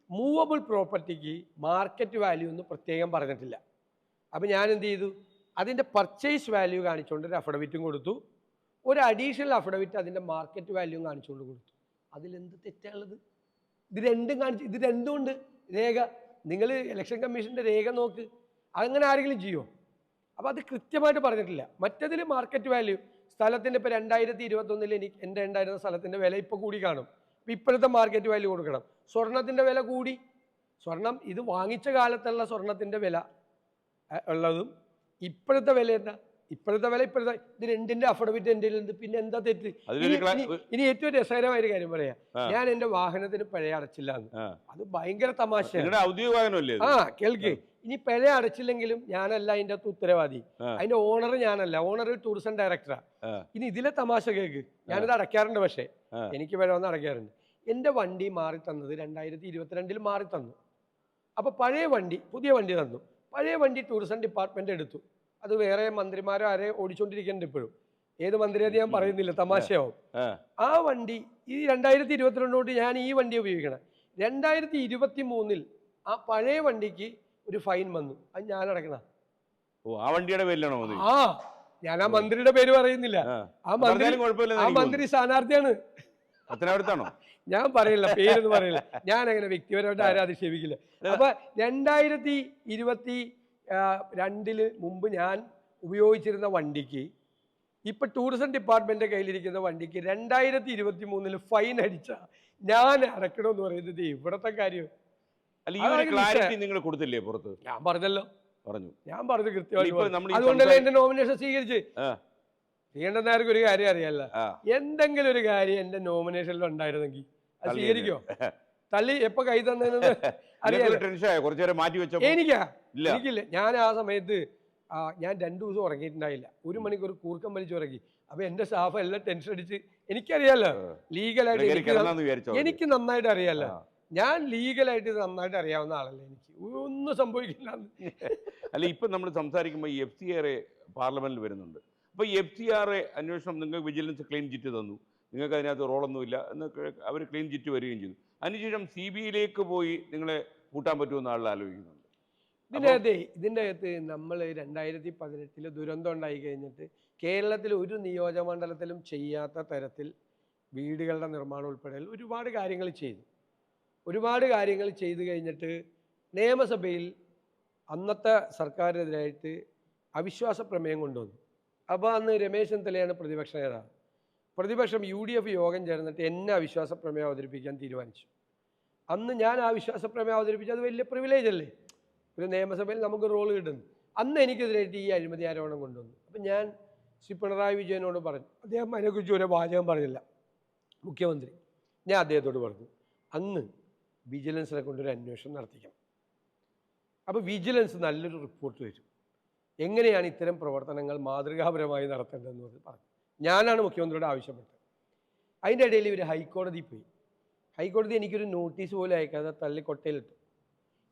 മൂവബിൾ പ്രോപ്പർട്ടിക്ക് മാർക്കറ്റ് വാല്യൂ ഒന്നും പ്രത്യേകം പറഞ്ഞിട്ടില്ല. അപ്പോൾ ഞാൻ എന്ത് ചെയ്തു, അതിൻ്റെ പർച്ചേസ് വാല്യൂ കാണിച്ചുകൊണ്ട് ഒരു അഫിഡവിറ്റും കൊടുത്തു, ഒരു അഡീഷണൽ അഫിഡവിറ്റ് അതിൻ്റെ മാർക്കറ്റ് വാല്യൂവും കാണിച്ചുകൊണ്ട് കൊടുത്തു. അതിലെന്ത് തെറ്റാണുള്ളത്? ഇത് രണ്ടും ഉണ്ട് രേഖ. നിങ്ങൾ ഇലക്ഷൻ കമ്മീഷൻ്റെ രേഖ നോക്ക്, അങ്ങനെ ആരെങ്കിലും ചെയ്യുമോ? അപ്പോൾ അത് കൃത്യമായിട്ട് പറഞ്ഞിട്ടില്ല. മറ്റതിൽ മാർക്കറ്റ് വാല്യൂ സ്ഥലത്തിൻ്റെ ഇപ്പോൾ 2021 എൻ്റെ ഉണ്ടായിരുന്ന സ്ഥലത്തിൻ്റെ വില ഇപ്പോൾ കൂടി കാണും. അപ്പോൾ ഇപ്പോഴത്തെ മാർക്കറ്റ് വാല്യൂ കൊടുക്കണം. സ്വർണത്തിൻ്റെ വില കൂടി. സ്വർണം ഇത് വാങ്ങിച്ച കാലത്തുള്ള സ്വർണത്തിൻ്റെ വില ഉള്ളതും ഇപ്പോഴത്തെ വില എന്താ? ഇപ്പോഴത്തെ വില ഇപ്പോഴത്തെ ഇത് രണ്ടിൻ്റെ അഫിഡവിറ്റ് എൻ്റെ ഉണ്ട്. പിന്നെ എന്താ തെറ്റ്? ഇനി ഏറ്റവും രസകരമായ ഒരു കാര്യം പറയാം, ഞാൻ എൻ്റെ വാഹനത്തിന് പിഴ അടച്ചില്ല എന്ന്. അത് ഭയങ്കര തമാശയാണ്. കേൾക്ക്, ഇനി പിഴ അടച്ചില്ലെങ്കിലും ഞാനല്ല അതിൻ്റെ അകത്ത് ഉത്തരവാദി, അതിന്റെ ഓണർ ഞാനല്ല, ഓണർ ടൂറിസം ഡയറക്ടറാ. ഇനി ഇതിലെ തമാശ കേൾക്ക്, ഞാനിത് അടയ്ക്കാറുണ്ട്, പക്ഷേ എനിക്ക് പിഴ വന്ന് അടയ്ക്കാറുണ്ട്. എൻ്റെ വണ്ടി മാറി തന്നത് 2022 മാറി തന്നു. അപ്പോൾ പഴയ വണ്ടി പുതിയ വണ്ടി തന്നു. പഴയ വണ്ടി ടൂറിസം ഡിപ്പാർട്ട്മെന്റ് എടുത്തു. അത് വേറെ മന്ത്രിമാരോ ആരെ ഓടിച്ചോണ്ടിരിക്കുന്നുണ്ട് ഇപ്പോഴും. ഏത് മന്ത്രിയാത് ഞാൻ പറയുന്നില്ല, തമാശയാവും. ആ വണ്ടി ഈ 2022 തൊട്ട് ഞാൻ ഈ വണ്ടി ഉപയോഗിക്കണം. 2023 ആ പഴയ വണ്ടിക്ക് ഒരു ഫൈൻ വന്നു. അത് ഞാൻ അടക്കണം. ആ വണ്ടിയുടെ പേരിലാണോ? ഞാൻ ആ മന്ത്രിയുടെ പേര് പറയുന്നില്ല. ആ മന്ത്രി സ്ഥാനാർത്ഥിയാണ്. ഞാൻ പറയില്ല, പേരൊന്നും പറയില്ല. ഞാൻ അങ്ങനെ വ്യക്തിപരമായിട്ട് ആരും അധിക്ഷേപിക്കില്ല. അപ്പൊ 2022 മുമ്പ് ഞാൻ ഉപയോഗിച്ചിരുന്ന വണ്ടിക്ക് ഇപ്പൊ ടൂറിസം ഡിപ്പാർട്ട്മെന്റിന്റെ കയ്യിലിരിക്കുന്ന വണ്ടിക്ക് 2023 ഫൈൻ അടിച്ച ഞാൻ അടക്കണമെന്ന് പറയുന്നത് ഇവിടത്തെ കാര്യം. നിങ്ങൾ കൊടുത്തില്ലേ പുറത്ത്? ഞാൻ പറഞ്ഞല്ലോ, ഞാൻ പറഞ്ഞു കൃത്യമായി. നമ്മൾ അതുകൊണ്ടല്ലേ എന്റെ നോമിനേഷൻ സ്വീകരിച്ച്. ശ്രീകണ്ഠൻ നായർക്ക് ഒരു കാര്യം അറിയാല്ല, എന്തെങ്കിലും ഒരു കാര്യം എന്റെ നോമിനേഷനിൽ ഉണ്ടായിരുന്നെങ്കിൽ അത് സ്വീകരിക്കോ? തള്ളി എപ്പോ കൈ തന്നത് അറിയാലോ. എനിക്കില്ല. ഞാൻ ആ സമയത്ത് ഞാൻ 2 ദിവസം ഉറങ്ങിയിട്ടുണ്ടായില്ല. 1 മണിക്കൂർ കൂർക്കം വലിച്ച് ഉറങ്ങി. അപ്പൊ എന്റെ സ്റ്റാഫ് എല്ലാം ടെൻഷൻ അടിച്ച്. എനിക്കറിയാലോ ലീഗലായിട്ട്, എനിക്ക് നന്നായിട്ട് അറിയാലോ, ഞാൻ ലീഗലായിട്ട് നന്നായിട്ട് അറിയാവുന്ന ആളല്ലേ, എനിക്ക് ഒന്നും സംഭവിക്കില്ല. അല്ല, ഇപ്പൊ നമ്മൾ സംസാരിക്കുമ്പോൾ ഈ FCR പാർലമെന്റിൽ വരുന്നുണ്ട്. അപ്പോൾ ഈ FCR അന്വേഷണം നിങ്ങൾക്ക് വിജിലൻസ് ക്ലീൻ ചിറ്റ് തന്നു, നിങ്ങൾക്ക് അതിനകത്ത് റോളൊന്നുമില്ല എന്നൊക്കെ അവർ ക്ലീൻ ചിറ്റ് വരികയും ചെയ്തു. അതിനുശേഷം CBIയിലേക്ക് പോയി നിങ്ങളെ കൂട്ടാൻ പറ്റുമെന്ന് ആളുകൾ ആലോചിക്കുന്നുണ്ട്. ഇതിൻ്റെ അകത്ത് നമ്മൾ 2018 ദുരന്തം ഉണ്ടായി കഴിഞ്ഞിട്ട് കേരളത്തിൽ ഒരു നിയോജകമണ്ഡലത്തിലും ചെയ്യാത്ത തരത്തിൽ വീടുകളുടെ നിർമ്മാണം ഉൾപ്പെടെ ഒരുപാട് കാര്യങ്ങൾ ചെയ്തു കഴിഞ്ഞിട്ട് നിയമസഭയിൽ അന്നത്തെ സർക്കാരിനെതിരായിട്ട് അവിശ്വാസ പ്രമേയം കൊണ്ടുവന്നു. അപ്പോൾ അന്ന് രമേശ് ചെന്നിത്തലയാണ് പ്രതിപക്ഷ നേതാവ്. പ്രതിപക്ഷം UDF യോഗം ചേർന്നിട്ട് എന്നെ അവിശ്വാസ പ്രമേയം അവതരിപ്പിക്കാൻ തീരുമാനിച്ചു. അന്ന് ഞാൻ ആ വിശ്വാസ പ്രമേയം അവതരിപ്പിച്ചത് അത് വലിയ പ്രിവിലേജ് അല്ലേ, ഒരു നിയമസഭയിൽ നമുക്ക് റോള് കിട്ടുന്നു. അന്ന് എനിക്കെതിരായിട്ട് ഈ അഴിമതി ആരോപണം കൊണ്ടുവന്നു. അപ്പം ഞാൻ ശ്രീ പിണറായി വിജയനോട് പറഞ്ഞു, അദ്ദേഹം അതിനെക്കുറിച്ച് ഒരു വാചകം പറഞ്ഞില്ല, മുഖ്യമന്ത്രി. ഞാൻ അദ്ദേഹത്തോട് പറഞ്ഞു, അന്ന് വിജിലൻസിനെ കൊണ്ടൊരു അന്വേഷണം നടത്തിക്കണം. അപ്പോൾ വിജിലൻസ് നല്ലൊരു റിപ്പോർട്ട് തരും, എങ്ങനെയാണ് ഇത്തരം പ്രവർത്തനങ്ങൾ മാതൃകാപരമായി നടത്തേണ്ടതെന്ന് പറഞ്ഞു. ഞാനാണ് മുഖ്യമന്ത്രിയോട് ആവശ്യപ്പെട്ടത്. അതിൻ്റെ ഇടയിൽ ഇവർ ഹൈക്കോടതി പോയി. ഹൈക്കോടതി എനിക്കൊരു നോട്ടീസ് പോലും അയക്കാതെ തള്ളി കൊട്ടയിലിട്ടു.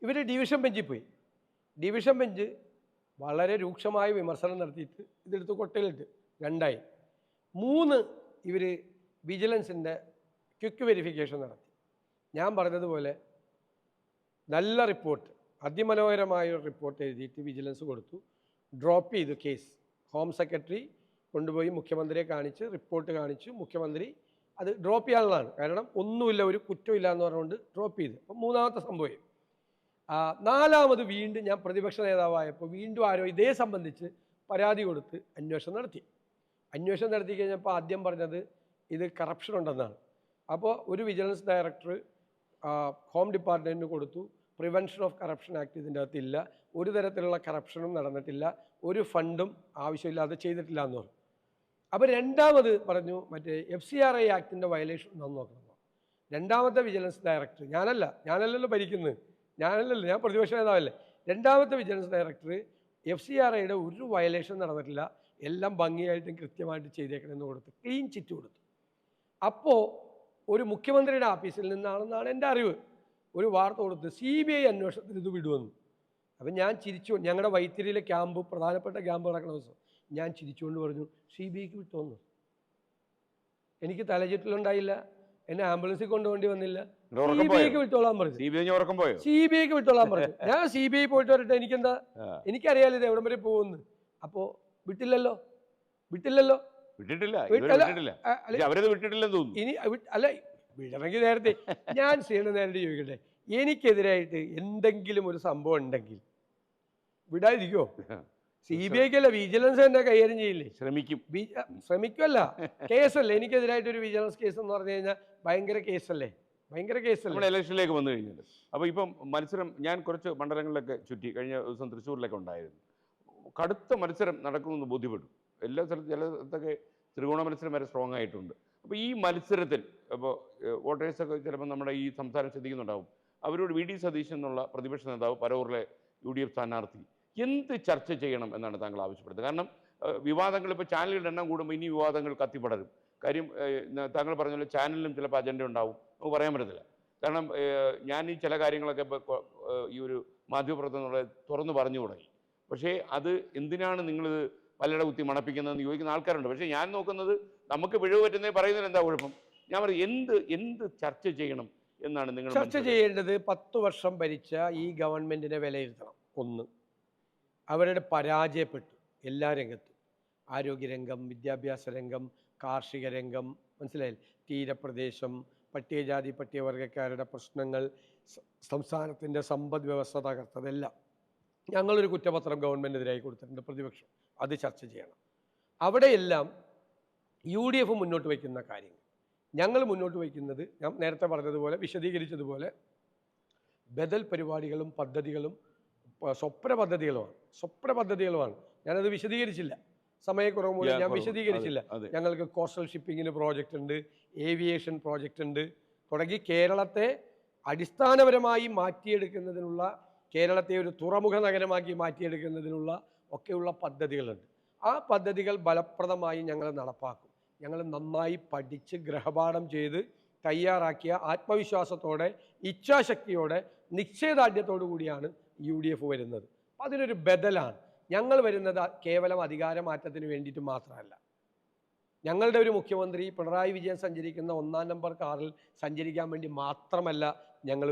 ഇവർ ഡിവിഷൻ ബെഞ്ചിൽ പോയി. ഡിവിഷൻ ബെഞ്ച് വളരെ രൂക്ഷമായ വിമർശനം നടത്തിയിട്ട് ഇതെടുത്ത് കൊട്ടയിലിട്ട് 2 3 ഇവർ വിജിലൻസിൻ്റെ ക്വിക്ക് വെരിഫിക്കേഷൻ നടത്തി. ഞാൻ പറഞ്ഞതുപോലെ നല്ല റിപ്പോർട്ട്, അതിമനോഹരമായൊരു റിപ്പോർട്ട് എഴുതിയിട്ട് വിജിലൻസ് കൊടുത്തു. ഡ്രോപ്പ് ചെയ്തു കേസ്. ഹോം സെക്രട്ടറി കൊണ്ടുപോയി മുഖ്യമന്ത്രിയെ കാണിച്ച് റിപ്പോർട്ട് കാണിച്ചു. മുഖ്യമന്ത്രി അത് ഡ്രോപ്പ് ചെയ്യാനുള്ളതാണ്, കാരണം ഒന്നുമില്ല, ഒരു കുറ്റമില്ല എന്ന് പറഞ്ഞുകൊണ്ട് ഡ്രോപ്പ് ചെയ്ത്. അപ്പം 3ാമത്തെ സംഭവം. 4ാമത് വീണ്ടും ഞാൻ പ്രതിപക്ഷ നേതാവായപ്പോൾ വീണ്ടും ആരോ ഇതേ സംബന്ധിച്ച് പരാതി കൊടുത്ത് അന്വേഷണം നടത്തി കഴിഞ്ഞപ്പോൾ ആദ്യം പറഞ്ഞത് ഇത് കറപ്ഷൻ ഉണ്ടെന്നാണ്. അപ്പോൾ ഒരു വിജിലൻസ് ഡയറക്ടർ ഹോം ഡിപ്പാർട്ട്മെൻറ്റിന് കൊടുത്തു, പ്രിവെൻഷൻ ഓഫ് കറപ്ഷൻ ആക്ട് ഇതിൻ്റെ അകത്തില്ല, ഒരു തരത്തിലുള്ള കറപ്ഷനും നടന്നിട്ടില്ല, ഒരു ഫണ്ടും ആവശ്യമില്ലാതെ ചെയ്തിട്ടില്ല എന്ന് പറഞ്ഞു. അപ്പോൾ 2ാമത് പറഞ്ഞു മറ്റേ FCRA ആക്ടിൻ്റെ വയലേഷൻ ഉണ്ടെന്ന് നോക്കണം. 2ാമത്തെ വിജിലൻസ് ഡയറക്ടർ ഞാനല്ലല്ലോ ഭരിക്കുന്നത്, ഞാൻ പ്രതിപക്ഷ നേതാവല്ലേ. 2ാമത്തെ വിജിലൻസ് ഡയറക്ടർ FCRAയുടെ ഒരു വയലേഷൻ നടന്നിട്ടില്ല, എല്ലാം ഭംഗിയായിട്ടും കൃത്യമായിട്ട് ചെയ്തേക്കണമെന്ന് കൊടുത്ത് ക്ലീൻ ചിറ്റ് കൊടുത്തു. അപ്പോൾ ഒരു മുഖ്യമന്ത്രിയുടെ ഓഫീസിൽ നിന്നാണെന്നാണ് എൻ്റെ അറിവ്, ഒരു വാർത്ത കൊടുത്ത് CBI അന്വേഷണത്തിന് ഇത് വിടുമെന്ന്. അപ്പം ഞാൻ ചിരിച്ചു. ഞങ്ങളുടെ വൈത്തിരിയിലെ ക്യാമ്പ്, പ്രധാനപ്പെട്ട ക്യാമ്പ് നടക്കുന്ന ദിവസം ഞാൻ ചിരിച്ചുകൊണ്ട് പറഞ്ഞു, CBIക്ക് വിട്ടോന്ന്. എനിക്ക് തലചുറ്റലുണ്ടായില്ല, എന്നെ ആംബുലൻസിൽ കൊണ്ടുപോകേണ്ടി വന്നില്ല, CBIക്ക് വിട്ടോളാൻ പറഞ്ഞു. CBIക്ക് വിട്ടോളാൻ പറഞ്ഞു. ഞാൻ CBI പോയിട്ട് വരട്ടെ, എനിക്കെന്താ, എനിക്കറിയാലോ ഇത് എവിടം വരെ പോകുന്നു. അപ്പോൾ വിട്ടില്ല. ഇനി അല്ല, വിടണമെങ്കിൽ നേരത്തെ. ഞാൻ ചെയ്യണ നേരത്തെ ചോദിക്കട്ടെ, എനിക്കെതിരായിട്ട് എന്തെങ്കിലും ഒരു സംഭവം ഉണ്ടെങ്കിൽ വിടാതിരിക്കോ? CBIക്കല്ല, വിജിലൻസ് തന്നെ കൈകാര്യം ചെയ്യില്ലേ? ശ്രമിക്കുമല്ല, കേസല്ലേ. എനിക്കെതിരായിട്ട് ഒരു വിജിലൻസ് കേസ് എന്ന് പറഞ്ഞു കഴിഞ്ഞാൽ ഭയങ്കര കേസല്ലേ. നമ്മുടെ ഇലക്ഷനിലേക്ക് വന്നു കഴിഞ്ഞിട്ട് അപ്പോൾ ഇപ്പം മത്സരം ഞാൻ കുറച്ച് മണ്ഡലങ്ങളിലൊക്കെ ചുറ്റി, കഴിഞ്ഞ ദിവസം തൃശ്ശൂരിലൊക്കെ ഉണ്ടായിരുന്നു. കടുത്ത മത്സരം നടക്കുമെന്ന് ബോധ്യപ്പെട്ടു. എല്ലാ സ്ഥലത്തും ചില സ്ഥലത്തൊക്കെ ത്രികോണ മത്സരം വരെ സ്ട്രോങ് ആയിട്ടുണ്ട്. അപ്പോൾ ഈ മത്സരത്തിൽ അപ്പോൾ വോട്ടേഴ്സൊക്കെ ചിലപ്പോൾ നമ്മുടെ ഈ സംസാരം ശ്രദ്ധിക്കുന്നുണ്ടാവും. അവരോട് VD സതീശൻ എന്നുള്ള പ്രതിപക്ഷ നേതാവ്, പരവൂരിലെ UDF സ്ഥാനാർത്ഥി, എന്ത് ചർച്ച ചെയ്യണം എന്നാണ് താങ്കൾ ആവശ്യപ്പെടുന്നത്? കാരണം വിവാദങ്ങൾ ഇപ്പോൾ ചാനലുകളുടെ എണ്ണം കൂടുമ്പോൾ ഇനി വിവാദങ്ങൾ കത്തിപ്പടരും. കാര്യം താങ്കൾ പറഞ്ഞ പോലെ ചാനലിലും ചിലപ്പോൾ അജണ്ട ഉണ്ടാവും, നമുക്ക് പറയാൻ പറ്റത്തില്ല. കാരണം ഞാൻ ഈ ചില കാര്യങ്ങളൊക്കെ ഇപ്പോൾ ഈ ഒരു മാധ്യമപ്രവർത്തനങ്ങളെ തുറന്നു പറഞ്ഞു തുടങ്ങി. പക്ഷേ അത് എന്തിനാണ് നിങ്ങളിത് പലരുടെ കുത്തി മണപ്പിക്കുന്നതെന്ന് ചോദിക്കുന്ന ആൾക്കാരുണ്ട്. പക്ഷേ ഞാൻ നോക്കുന്നത് നമുക്ക് പിഴവ് പറ്റുന്നേ പറയുന്നതിൽ എന്താ കുഴപ്പം? ഞാൻ പറയും എന്ത് ചർച്ച ചെയ്യണം എന്നാണ് നിങ്ങൾ ചർച്ച ചെയ്യേണ്ടത്? 10 വർഷം ഭരിച്ച ഈ ഗവൺമെൻറ്റിനെ വിലയിരുത്തണം. ഒന്ന്, അവരുടെ പരാജയപ്പെട്ടു എല്ലാ രംഗത്തും, ആരോഗ്യരംഗം, വിദ്യാഭ്യാസ രംഗം, കാർഷിക രംഗം, മനസ്സിലായില്ല, തീരപ്രദേശം, പട്ടികജാതി പട്ടികവർഗക്കാരുടെ പ്രശ്നങ്ങൾ, സംസ്ഥാനത്തിൻ്റെ സമ്പദ് വ്യവസ്ഥ തകർത്തതെല്ലാം ഞങ്ങളൊരു കുറ്റപത്രം ഗവൺമെൻറ്റിനെതിരായി കൊടുത്തിട്ടുണ്ട്, പ്രതിപക്ഷം. അത് ചർച്ച ചെയ്യണം. അവിടെയെല്ലാം UDF മുന്നോട്ട് വയ്ക്കുന്ന കാര്യങ്ങൾ, ഞങ്ങൾ മുന്നോട്ട് വയ്ക്കുന്നത് ഞാൻ നേരത്തെ പറഞ്ഞതുപോലെ, വിശദീകരിച്ചതുപോലെ ബദൽ പരിപാടികളും പദ്ധതികളും സ്വപ്ന പദ്ധതികളുമാണ്. ഞാനത് വിശദീകരിച്ചില്ല, സമയക്കുറവ് മൂലം ഞാൻ വിശദീകരിച്ചില്ല. ഞങ്ങൾക്ക് കോസ്റ്റൽ ഷിപ്പിങ്ങിന് പ്രോജക്റ്റ് ഉണ്ട്, ഏവിയേഷൻ പ്രോജക്റ്റ് ഉണ്ട്, തുടങ്ങി കേരളത്തെ അടിസ്ഥാനപരമായി മാറ്റിയെടുക്കുന്നതിനുള്ള, കേരളത്തെ ഒരു തുറമുഖ നഗരമാക്കി മാറ്റിയെടുക്കുന്നതിനുള്ള ഒക്കെയുള്ള പദ്ധതികളുണ്ട്. ആ പദ്ധതികൾ ഫലപ്രദമായി ഞങ്ങൾ നടപ്പാക്കും. ഞങ്ങൾ നന്നായി പഠിച്ച് ഗൃഹപാഠം ചെയ്ത് തയ്യാറാക്കിയ ആത്മവിശ്വാസത്തോടെ, ഇച്ഛാശക്തിയോടെ, നിശ്ചയദാർഢ്യത്തോടു കൂടിയാണ് UDF വരുന്നത്. അപ്പം അതിനൊരു ബദലാണ്. ഞങ്ങൾ വരുന്നത് കേവലം അധികാരമാറ്റത്തിന് വേണ്ടിയിട്ട് മാത്രമല്ല. ഞങ്ങളുടെ ഒരു മുഖ്യമന്ത്രി പിണറായി വിജയൻ സഞ്ചരിക്കുന്ന 1-ാം നമ്പർ കാറിൽ സഞ്ചരിക്കാൻ വേണ്ടി മാത്രമല്ല ഞങ്ങൾ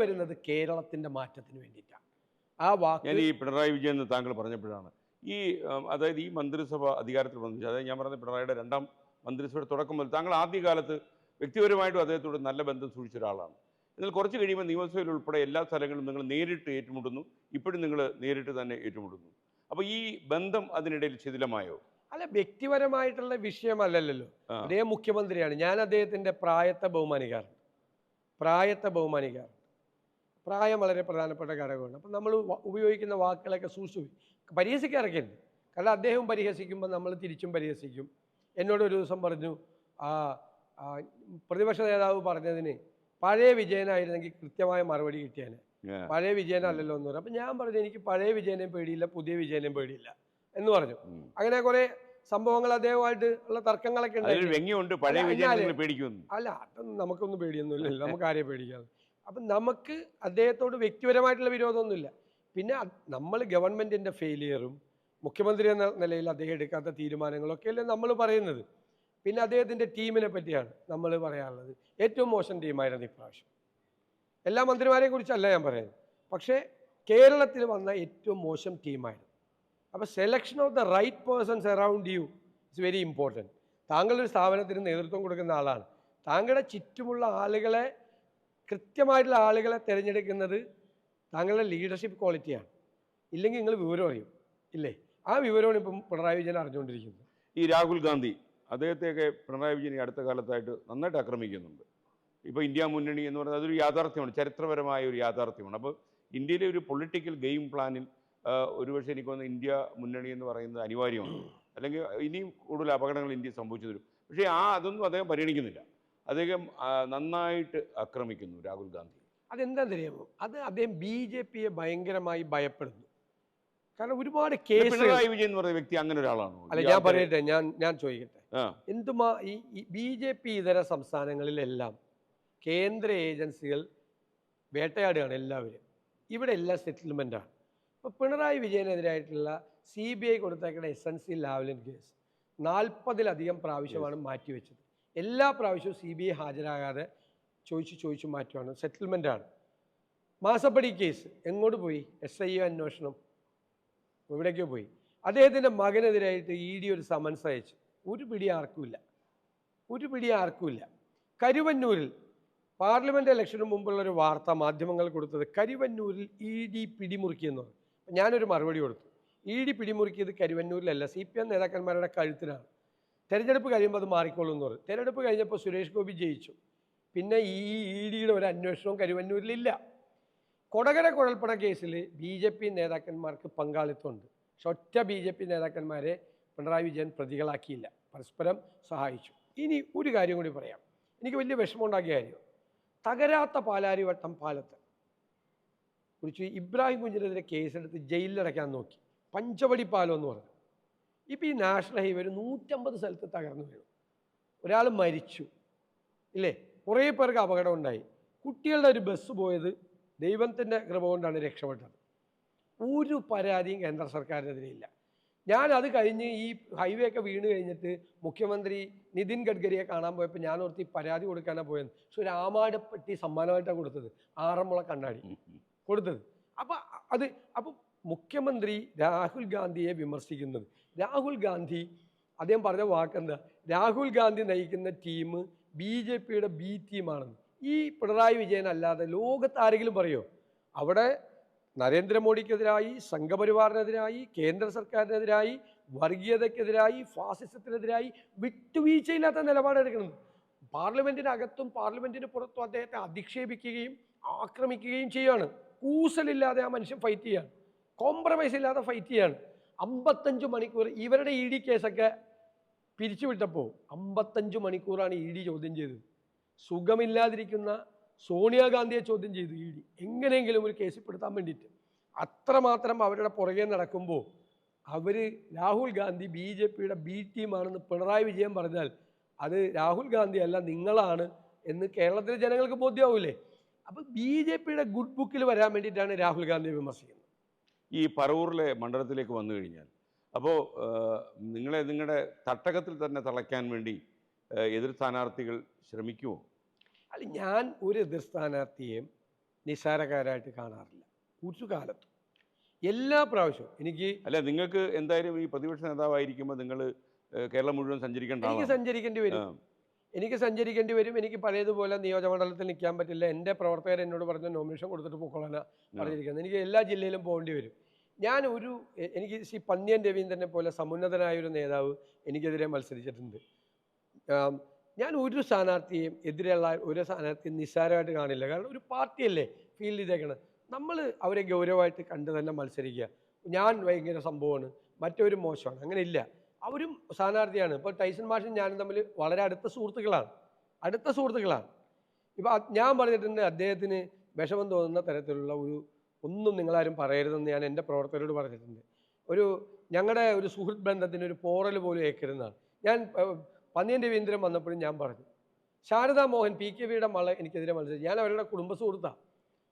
വരുന്നത് കേരളത്തിൻ്റെ മാറ്റത്തിന് വേണ്ടിയിട്ടാണ്. ആ വാക്ക് ഞാൻ ഈ പിണറായി വിജയൻ എന്ന് താങ്കൾ പറഞ്ഞപ്പോഴാണ് ഈ അതായത് ഈ മന്ത്രിസഭ അധികാരത്തിൽ വന്നു, അതായത് ഞാൻ പറഞ്ഞ പിണറായിയുടെ രണ്ടാം മന്ത്രിസഭയുടെ തുടക്കം മുതൽ താങ്കൾ ആദ്യകാലത്ത് വ്യക്തിപരമായിട്ടും അദ്ദേഹത്തോട് നല്ല ബന്ധം സൂക്ഷിച്ച ഒരാളാണ്. എന്നാൽ കുറച്ച് കഴിയുമ്പോൾ നിയമസഭയിൽ ഉൾപ്പെടെ എല്ലാ സ്ഥലങ്ങളിലും നിങ്ങൾ നേരിട്ട് ഏറ്റുമുട്ടുന്നു, ഇപ്പോഴും നിങ്ങൾ നേരിട്ട് തന്നെ ഏറ്റുമുട്ടുന്നു. അപ്പോൾ ഈ ബന്ധം അതിനിടയിൽ ശിഥിലമായോ? അല്ല, വ്യക്തിപരമായിട്ടുള്ള വിഷയമല്ലല്ലോ. ആ. അദ്ദേഹം മുഖ്യമന്ത്രിയാണ്. ഞാൻ അദ്ദേഹത്തിൻ്റെ പ്രായത്തെ ബഹുമാനിക്കാറുണ്ട്. പ്രായം വളരെ പ്രധാനപ്പെട്ട ഘടകമാണ്. അപ്പം നമ്മൾ ഉപയോഗിക്കുന്ന വാക്കുകളൊക്കെ സൂക്ഷിച്ചു പരിഹസിക്കാറൊക്കെ ഉണ്ട്. കാരണം അദ്ദേഹം പരിഹസിക്കുമ്പോൾ നമ്മൾ തിരിച്ചും പരിഹസിക്കും. എന്നോട് ഒരു ദിവസം പറഞ്ഞു, പ്രതിപക്ഷ നേതാവ് പറഞ്ഞതിന് പഴയ വിജയനായിരുന്നെങ്കിൽ കൃത്യമായ മറുപടി കിട്ടിയാൽ പഴയ വിജയനല്ലല്ലോ എന്ന് പറഞ്ഞു. അപ്പം ഞാൻ പറഞ്ഞു, എനിക്ക് പഴയ വിജയനെയും പേടിയില്ല, പുതിയ വിജയനെയും പേടിയില്ല എന്ന് പറഞ്ഞു. അങ്ങനെ കുറെ സംഭവങ്ങൾ അദ്ദേഹമായിട്ട് ഉള്ള തർക്കങ്ങളൊക്കെ ഉണ്ട്. അല്ല, അതൊന്നും നമുക്കൊന്നും പേടിയൊന്നുമില്ലല്ലോ, നമുക്ക് ആരെയും പേടിക്കാതെ. അപ്പം നമുക്ക് അദ്ദേഹത്തോട് വ്യക്തിപരമായിട്ടുള്ള വിരോധമൊന്നുമില്ല. പിന്നെ നമ്മൾ ഗവൺമെൻറ്റിൻ്റെ ഫെയിലിയറും മുഖ്യമന്ത്രി എന്ന നിലയിൽ അദ്ദേഹം എടുക്കാത്ത തീരുമാനങ്ങളൊക്കെയല്ലേ നമ്മൾ പറയുന്നത്. പിന്നെ അദ്ദേഹത്തിൻ്റെ ടീമിനെ പറ്റിയാണ് നമ്മൾ പറയാനുള്ളത്. ഏറ്റവും മോശം ടീമായിരുന്നു ഇപ്രാവശ്യം. എല്ലാ മന്ത്രിമാരെയും കുറിച്ചല്ല ഞാൻ പറയുന്നത്, പക്ഷേ കേരളത്തിൽ വന്ന ഏറ്റവും മോശം ടീമായിരുന്നു. അപ്പോൾ selection of the right persons around you it's very important. താങ്കളൊരു സ്ഥാപനത്തിന് നേതൃത്വം കൊടുക്കുന്ന ആളാണ്. താങ്കളുടെ ചുറ്റുമുള്ള ആളുകളെ, കൃത്യമായിട്ടുള്ള ആളുകളെ തിരഞ്ഞെടുക്കുന്നത് താങ്കളുടെ ലീഡർഷിപ്പ് ക്വാളിറ്റിയാണ്. ഇല്ലെങ്കിൽ നിങ്ങൾ വിവരം അറിയും, ഇല്ലേ? ആ വിവരമാണ് ഇപ്പം പിണറായി വിജയൻ അറിഞ്ഞുകൊണ്ടിരിക്കുന്നത്. ഈ രാഹുൽ ഗാന്ധി അദ്ദേഹത്തെയൊക്കെ പിണറായി വിജയൻ ഈ അടുത്ത കാലത്തായിട്ട് നന്നായിട്ട് ആക്രമിക്കുന്നുണ്ട്. ഇപ്പോൾ ഇന്ത്യ മുന്നണി എന്ന് പറയുന്നത് അതൊരു യാഥാർത്ഥ്യമാണ്, ചരിത്രപരമായ ഒരു യാഥാർത്ഥ്യമാണ്. അപ്പോൾ ഇന്ത്യയിലെ ഒരു പൊളിറ്റിക്കൽ ഗെയിം പ്ലാനിൽ ഒരുപക്ഷെ എനിക്ക് തോന്നുന്നു ഇന്ത്യ മുന്നണി എന്ന് പറയുന്നത് അനിവാര്യമാണ്. അല്ലെങ്കിൽ ഇനിയും കൂടുതൽ അപകടങ്ങൾ ഇന്ത്യ സംഭവിച്ചു തരും. പക്ഷേ അതൊന്നും അദ്ദേഹം പരിഗണിക്കുന്നില്ല. അദ്ദേഹം നന്നായിട്ട് ആക്രമിക്കുന്നു രാഹുൽ ഗാന്ധി. അതെന്താണെന്നറിയാമോ? അദ്ദേഹം BJP ഭയങ്കരമായി ഭയപ്പെടുന്നു. കാരണം ഒരുപാട് കേസ്. പിണറായി വിജയൻ എന്ന് പറയുന്ന വ്യക്തി അങ്ങനെ ഒരാളാണോ? അല്ല, ഞാൻ പറയട്ടെ, ഞാൻ ചോദിക്കട്ടെ. ഈ BJP ഇതര സംസ്ഥാനങ്ങളിലെല്ലാം കേന്ദ്ര ഏജൻസികൾ വേട്ടയാടുകയാണ് എല്ലാവരും. ഇവിടെ എല്ലാം സെറ്റിൽമെൻറ്റാണ്. ഇപ്പോൾ പിണറായി വിജയനെതിരായിട്ടുള്ള CBI കൊടുത്തേക്കുന്ന SNC ലാവ്ലിൻ കേസ് 40-ലധികം പ്രാവശ്യമാണ് മാറ്റിവെച്ചത്. എല്ലാ പ്രാവശ്യവും CBI ഹാജരാകാതെ ചോദിച്ചു മാറ്റുവാണ്. സെറ്റിൽമെൻറ്റാണ്. മാസപ്പടി കേസ് എങ്ങോട്ട് പോയി? SIO അന്വേഷണം എവിടേക്കോ പോയി. അദ്ദേഹത്തിൻ്റെ മകനെതിരായിട്ട് ED ഒരു സമൻസ് അയച്ചു. ഒരു പിടി ആർക്കുമില്ല. കരുവന്നൂരിൽ പാർലമെൻറ്റ് ഇലക്ഷന് മുമ്പുള്ളൊരു വാർത്ത മാധ്യമങ്ങൾ കൊടുത്തത് കരുവന്നൂരിൽ ED പിടിമുറുക്കിയെന്ന് പറഞ്ഞു. ഞാനൊരു മറുപടി കൊടുത്തു. ED പിടിമുറുക്കിയത് കരുവന്നൂരിലല്ല, CPM നേതാക്കന്മാരുടെ കഴുത്തിനാണ്. തെരഞ്ഞെടുപ്പ് കഴിയുമ്പോൾ അത് മാറിക്കോളൂ എന്ന് പറഞ്ഞു. തെരഞ്ഞെടുപ്പ് കഴിഞ്ഞപ്പോൾ സുരേഷ് ഗോപി ജയിച്ചു. പിന്നെ ഈ EDയുടെ ഒരു അന്വേഷണവും കരുവന്നൂരിലില്ല. കൊടകര കുഴൽപ്പണ കേസിൽ BJP നേതാക്കന്മാർക്ക് പങ്കാളിത്തമുണ്ട്. പക്ഷെ ഒറ്റ BJP നേതാക്കന്മാരെ പിണറായി വിജയൻ പ്രതികളാക്കിയില്ല, പരസ്പരം സഹായിച്ചു. ഇനി ഒരു കാര്യം കൂടി പറയാം, എനിക്ക് വലിയ വിഷമമുണ്ടാക്കിയ കാര്യം. തകരാത്ത പാലാരിവട്ടം പാലത്ത് കുറിച്ച് ഇബ്രാഹിം കുഞ്ഞിനെതിരെ കേസെടുത്ത് ജയിലിലടയ്ക്കാൻ നോക്കി. പഞ്ചവടി പാലം എന്ന് പറഞ്ഞു. ഇപ്പോൾ ഈ നാഷണൽ ഹൈവേ 150 സ്ഥലത്ത് തകർന്നു വീണു. ഒരാൾ മരിച്ചു, ഇല്ലേ? കുറേ പേർക്ക് അപകടം ഉണ്ടായി. കുട്ടികളുടെ ഒരു ബസ് പോയത് ദൈവത്തിൻ്റെ കൃപ കൊണ്ടാണ് രക്ഷപ്പെട്ടത്. ഒരു പരാതിയും കേന്ദ്ര സർക്കാരിനെതിരെ ഇല്ല. ഞാൻ അത് കഴിഞ്ഞ് ഈ ഹൈവേ ഒക്കെ വീണ് കഴിഞ്ഞിട്ട് മുഖ്യമന്ത്രി നിതിൻ ഗഡ്കരിയെ കാണാൻ പോയപ്പോൾ ഞാൻ ഓർത്ത് ഈ പരാതി കൊടുക്കാനാണ് പോയത്. പക്ഷെ ഒരു ആമാടപ്പെട്ടി സമ്മാനമായിട്ടാണ് കൊടുത്തത്, 6 മുള കണ്ണാടി കൊടുത്തത്. അപ്പം മുഖ്യമന്ത്രി രാഹുൽ ഗാന്ധിയെ വിമർശിക്കുന്നത്, രാഹുൽ ഗാന്ധി അദ്ദേഹം പറഞ്ഞ വാക്കെന്താ? രാഹുൽ ഗാന്ധി നയിക്കുന്ന ടീം BJPയുടെ B ടീമാണെന്ന്. ഈ പിണറായി വിജയൻ അല്ലാതെ ലോകത്ത് ആരെങ്കിലും പറയുമോ? അവിടെ നരേന്ദ്രമോദിക്കെതിരായി, സംഘപരിവാറിനെതിരായി, കേന്ദ്ര സർക്കാരിനെതിരായി, വർഗീയതയ്ക്കെതിരായി, ഫാസിസത്തിനെതിരായി വിട്ടുവീഴ്ചയില്ലാത്ത നിലപാടെടുക്കുന്നത്. പാർലമെൻറ്റിനകത്തും പാർലമെൻറ്റിന് പുറത്തും അദ്ദേഹത്തെ അധിക്ഷേപിക്കുകയും ആക്രമിക്കുകയും ചെയ്യുകയാണ്. കൂസലില്ലാതെ ആ മനുഷ്യൻ ഫൈറ്റ് ചെയ്യാണ്, കോംപ്രമൈസ് ഇല്ലാതെ ഫൈറ്റ് ചെയ്യാണ്. 55 മണിക്കൂർ ഇവരുടെ ED കേസൊക്കെ പിരിച്ചുവിട്ടപ്പോൾ 55 മണിക്കൂറാണ് ED ചോദ്യം ചെയ്തത്. സുഖമില്ലാതിരിക്കുന്ന സോണിയാഗാന്ധിയെ ചോദ്യം ചെയ്തു ED, എങ്ങനെയെങ്കിലും ഒരു കേസിൽപ്പെടുത്താൻ വേണ്ടിയിട്ട്. അത്രമാത്രം അവരുടെ പുറകെ നടക്കുമ്പോൾ രാഹുൽ ഗാന്ധി BJPയുടെ B ടീമാണെന്ന് പിണറായി വിജയൻ പറഞ്ഞാൽ അത് രാഹുൽ ഗാന്ധി അല്ല, നിങ്ങളാണ് എന്ന് കേരളത്തിലെ ജനങ്ങൾക്ക് ബോധ്യമാവില്ലേ? അപ്പോൾ BJPയുടെ ഗുഡ് ബുക്കിൽ വരാൻ വേണ്ടിയിട്ടാണ് രാഹുൽ ഗാന്ധിയെ വിമർശിക്കുന്നത്. ഈ പറവൂരിലെ മണ്ഡലത്തിലേക്ക് വന്നു കഴിഞ്ഞാൽ അപ്പോൾ നിങ്ങളുടെ തട്ടകത്തിൽ തന്നെ തളയ്ക്കാൻ വേണ്ടി എതിർ സ്ഥാനാർത്ഥികൾ ശ്രമിക്കുമോ? അല്ല, ഞാൻ ഒരു എതിർ സ്ഥാനാർത്ഥിയെയും നിസ്സാരക്കാരായിട്ട് കാണാറില്ല ഒരു കാലത്തും. എല്ലാ പ്രാവശ്യവും എനിക്ക് അല്ല, നിങ്ങൾക്ക് എന്തായാലും ഈ പ്രതിപക്ഷ നേതാവായിരിക്കുമ്പോൾ നിങ്ങൾ കേരളം മുഴുവൻ സഞ്ചരിക്കേണ്ട എനിക്ക് ആളാണ്. സഞ്ചരിക്കേണ്ടി വരും. എനിക്ക് പഴയതുപോലെ നിയോജകമണ്ഡലത്തിൽ നിൽക്കാൻ പറ്റില്ല. എൻ്റെ പ്രവർത്തകർ എന്നോട് പറഞ്ഞ നോമിനേഷൻ കൊടുത്തിട്ട് പോയിക്കൊള്ളാനാണ് പറഞ്ഞിരിക്കുന്നത്. എനിക്ക് എല്ലാ ജില്ലയിലും പോകേണ്ടി വരും. എനിക്ക് പന്ന്യൻ രവീന്ദ്രനെ പോലെ സമുന്നതനായ ഒരു നേതാവ് എനിക്കെതിരെ മത്സരിച്ചിട്ടുണ്ട്. ഞാൻ ഒരു സ്ഥാനാർത്ഥിയെയും എതിരെയുള്ള ഒരു സ്ഥാനാർത്ഥിയും നിസ്സാരമായിട്ട് കാണില്ല. കാരണം ഒരു പാർട്ടിയല്ലേ ഫീൽഡ് ചെയ്തേക്കണം. നമ്മൾ അവരെ ഗൗരവമായിട്ട് കണ്ട് തന്നെ മത്സരിക്കുക. ഞാൻ ഭയങ്കര സംഭവമാണ്, മറ്റൊരു മോശമാണ്, അങ്ങനെ ഇല്ല. അവരും സ്ഥാനാർത്ഥിയാണ്. ഇപ്പോൾ ടൈസൺ മാഷും ഞാനും തമ്മിൽ വളരെ അടുത്ത സുഹൃത്തുക്കളാണ്. ഇപ്പോൾ ഞാൻ പറഞ്ഞിട്ടുണ്ട്, അദ്ദേഹത്തിന് വിഷമം തോന്നുന്ന തരത്തിലുള്ള ഒന്നും നിങ്ങളാരും പറയരുതെന്ന് ഞാൻ എൻ്റെ പ്രവർത്തകരോട് പറഞ്ഞിട്ടുണ്ട്. ഞങ്ങളുടെ ഒരു സുഹൃത്ത് ബന്ധത്തിന് ഒരു പോറൽ പോലും ഏക്കരുതെന്നാണ്. ഞാൻ പന്ന്യൻ രവീന്ദ്രൻ വന്നപ്പോഴും ഞാൻ പറഞ്ഞു, ശാരദാ മോഹൻ PKV മള എനിക്കെതിരെ മത്സരിച്ചു. ഞാൻ അവരുടെ കുടുംബ സുഹൃത്താണ്.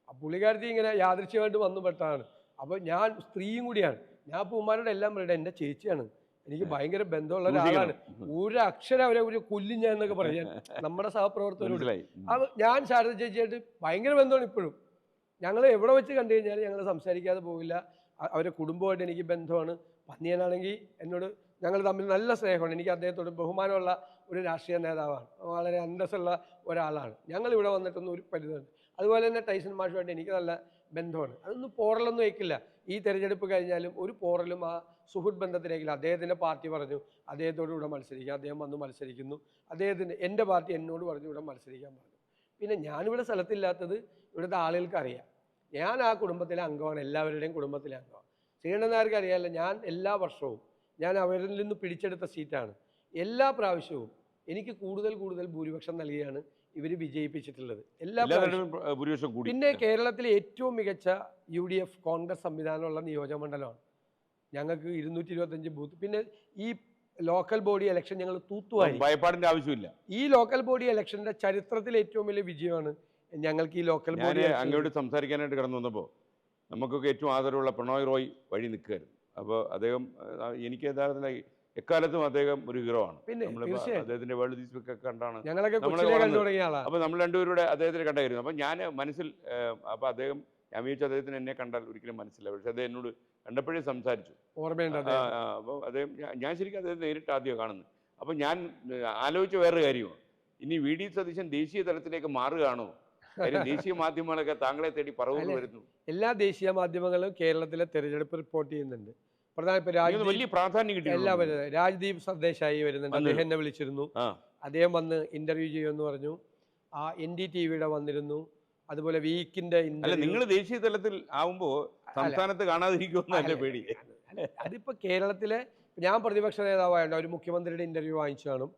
ആ പുള്ളിക്കാരത്തി ഇങ്ങനെ യാദൃശ്യമായിട്ട് വന്നു പെട്ടതാണ്. അപ്പോൾ ഞാൻ സ്ത്രീയും കൂടിയാണ്. ഞാൻ പൂമാരുടെ എല്ലാം പറയട്ടെ, എൻ്റെ ചേച്ചിയാണ്, എനിക്ക് ഭയങ്കര ബന്ധമുള്ള ഒരാളാണ്, ഒരു അക്ഷരം അവരെ ഒരു കൊല്ലും ഞാൻ എന്നൊക്കെ പറയാൻ നമ്മുടെ സഹപ്രവർത്തകരോട്. ഞാൻ ശാരദ ചേച്ചിയായിട്ട് ഭയങ്കര ബന്ധമാണ് ഇപ്പോഴും. ഞങ്ങൾ എവിടെ വെച്ച് കണ്ടു കഴിഞ്ഞാൽ ഞങ്ങൾ സംസാരിക്കാതെ പോകില്ല. അവരുടെ കുടുംബമായിട്ട് എനിക്ക് ബന്ധമാണ്. പന്ന്യനാണെങ്കിൽ എന്നോട് ഞങ്ങൾ തമ്മിൽ നല്ല സ്നേഹമാണ്. എനിക്ക് അദ്ദേഹത്തോട് ബഹുമാനമുള്ള ഒരു രാഷ്ട്രീയ നേതാവാണ്, വളരെ അന്തസ്സുള്ള ഒരാളാണ്. ഞങ്ങൾ ഇവിടെ വന്നിട്ടൊന്നും ഒരു പരിധിയുണ്ട്. അതുപോലെ തന്നെ ടൈസൺ മാഷുമായിട്ട് എനിക്ക് നല്ല ബന്ധമാണ്. അതൊന്നും പോറലൊന്നും വയ്ക്കില്ല. ഈ തെരഞ്ഞെടുപ്പ് കഴിഞ്ഞാലും ഒരു പോറലും ആ സുഹൃത്ത് ബന്ധത്തിലേക്കില്ല. അദ്ദേഹത്തിൻ്റെ പാർട്ടി പറഞ്ഞു അദ്ദേഹത്തോട് ഇവിടെ മത്സരിക്കുക, അദ്ദേഹം വന്ന് മത്സരിക്കുന്നു. എൻ്റെ പാർട്ടി എന്നോട് പറഞ്ഞു ഇവിടെ മത്സരിക്കാൻ പറഞ്ഞു. പിന്നെ ഞാനിവിടെ സ്ഥലത്തില്ലാത്തത് ഇവിടുത്തെ ആളുകൾക്ക് അറിയാം. ഞാൻ ആ കുടുംബത്തിലെ അംഗമാണ്, എല്ലാവരുടെയും കുടുംബത്തിലെ അംഗമാണ്. ശ്രീകണ്ഠനായർക്ക് അറിയാമല്ലോ, ഞാൻ എല്ലാ വർഷവും ഞാൻ അവരിൽ നിന്ന് പിടിച്ചെടുത്ത സീറ്റാണ്. എല്ലാ പ്രാവശ്യവും എനിക്ക് കൂടുതൽ ഭൂരിപക്ഷം നൽകിയാണ് ഇവർ വിജയിപ്പിച്ചിട്ടുള്ളത്. എല്ലാ ഭൂരിപക്ഷം കൂടി. പിന്നെ കേരളത്തിലെ ഏറ്റവും മികച്ച UDF കോൺഗ്രസ് സംവിധാനമുള്ള നിയോജകമണ്ഡലമാണ് ഞങ്ങൾക്ക്. 225 ബൂത്ത്. പിന്നെ ഈ ലോക്കൽ ബോഡി ഇലക്ഷൻ ഞങ്ങൾ തൂത്തുവാരി, ഭയപ്പാടിന്റെ ആവശ്യമില്ല. ഈ ലോക്കൽ ബോഡി ഇലക്ഷന്റെ ചരിത്രത്തിൽ ഏറ്റവും വലിയ വിജയമാണ് ഞങ്ങൾക്ക് ഈ ലോക്കൽ ബോഡി. അങ്ങോട്ട് സംസാരിക്കാനായിട്ട് കടന്നു വന്നപ്പോൾ നമുക്കൊക്കെ ഏറ്റവും ആദരവുള്ള പിണറായി റോയ് വഴി നിൽക്കുകയായിരുന്നു. അപ്പോൾ അദ്ദേഹം എനിക്ക് യഥാർത്ഥത്തിൽ എക്കാലത്തും അദ്ദേഹം ഒരു ഹീറോ ആണ്. അദ്ദേഹത്തിന്റെ വേൾഡ് ദീപൊക്കെ കണ്ടാണ് ഞങ്ങളൊക്കെ. അപ്പോൾ നമ്മൾ രണ്ടുപേരുടെ അദ്ദേഹത്തിന് കണ്ടായിരുന്നു. അപ്പോൾ ഞാൻ മനസ്സിൽ അപ്പോൾ അദ്ദേഹം, ഞാൻ വിചാരിച്ചു അദ്ദേഹത്തിന് എന്നെ കണ്ടാൽ ഒരിക്കലും മനസ്സില്ല. പക്ഷെ അദ്ദേഹം എന്നോട് കണ്ടപ്പോഴേ സംസാരിച്ചു, ഓർമ്മയുണ്ട്. അപ്പോൾ അദ്ദേഹം, ഞാൻ ശരിക്കും അദ്ദേഹം നേരിട്ട് ആദ്യം കാണുന്നത്. അപ്പോൾ ഞാൻ ആലോചിച്ച വേറൊരു കാര്യമാണ്, ഇനി VD സതീശൻ ദേശീയ തലത്തിലേക്ക് മാറുകയാണോ? കാര്യം ദേശീയ മാധ്യമങ്ങളൊക്കെ താങ്കളെ തേടി പറവുകൾ വരുന്നു. എല്ലാ ദേശീയ മാധ്യമങ്ങളും കേരളത്തിലെ തെരഞ്ഞെടുപ്പ് റിപ്പോർട്ട് ചെയ്യുന്നുണ്ട്. വലിയ പ്രാധാന്യം കിട്ടി. എല്ലാവരും രാജ്ദീപ് സർദേശായി വരുന്നുണ്ട്. അദ്ദേഹം എന്നെ വിളിച്ചിരുന്നു. അദ്ദേഹം വന്ന് ഇന്റർവ്യൂ ചെയ്യുമെന്ന് പറഞ്ഞു. NDTVയുടെ വന്നിരുന്നു. അതുപോലെ വീക്കിന്റെ നിങ്ങൾ ദേശീയ തലത്തിൽ ആവുമ്പോ സംസ്ഥാനത്ത് കാണാതിരിക്കുമെന്ന് എന്റെ പേടി. അതിപ്പോ കേരളത്തിലെ, ഞാൻ പ്രതിപക്ഷ നേതാവായതുകൊണ്ട് ഒരു മുഖ്യമന്ത്രിയുടെ ഇന്റർവ്യൂ വാങ്ങിച്ചു കാണും.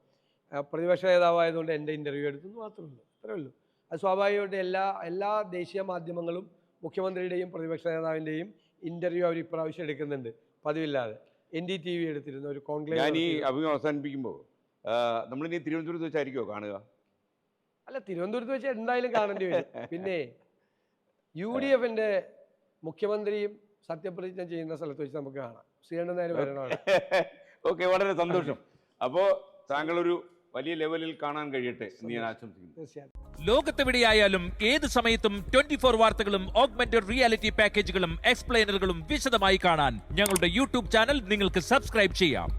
പ്രതിപക്ഷ നേതാവായതുകൊണ്ട് എൻ്റെ ഇന്റർവ്യൂ എടുത്തു മാത്രമേ ഉള്ളൂ. അത്രേ ഉള്ളൂ. അത് സ്വാഭാവികമായിട്ട് എല്ലാ ദേശീയ മാധ്യമങ്ങളും മുഖ്യമന്ത്രിയുടെയും പ്രതിപക്ഷ നേതാവിൻ്റെയും ഇന്റർവ്യൂ അവർ ഇപ്രാവശ്യം എടുക്കുന്നുണ്ട്, പതിവില്ലാതെ. NDTV എടുത്തിരുന്ന ഒരു കോൺക്ലേവ്. ഞാൻ ഈ അഭിമുഖം അവസാനിപ്പിക്കുമ്പോൾ നമ്മളിനി തിരുവനന്തപുരത്ത് വെച്ചായിരിക്കുമോ കാണുക? അല്ല, തിരുവനന്തപുരത്ത് വെച്ച് എന്തായാലും കാണേണ്ടി വരും. പിന്നെ UDFന്റെ മുഖ്യമന്ത്രിയും സത്യപ്രതിജ്ഞ ചെയ്യുന്ന സ്ഥലത്ത് വെച്ച് നമുക്ക് കാണാം. ശ്രീകണ്ഠനായർ വരണമാണ്. ഓക്കെ, വളരെ സന്തോഷം. അപ്പോൾ താങ്കളൊരു വലിയ ലെവലിൽ കാണാൻ കഴിയട്ടെ എന്ന് ഞാൻ ആശംസിക്കുന്നു. തീർച്ചയായും. ലോകത്തെവിടെയായാലും ഏത് സമയത്തും 24 വാർത്തകളും ഓഗ്മെന്റഡ് റിയാലിറ്റി പാക്കേജുകളും എക്സ്പ്ലെയിനറുകളും വിശദമായി കാണാൻ ഞങ്ങളുടെ YouTube ചാനൽ നിങ്ങൾക്ക് സബ്സ്ക്രൈബ് ചെയ്യാം.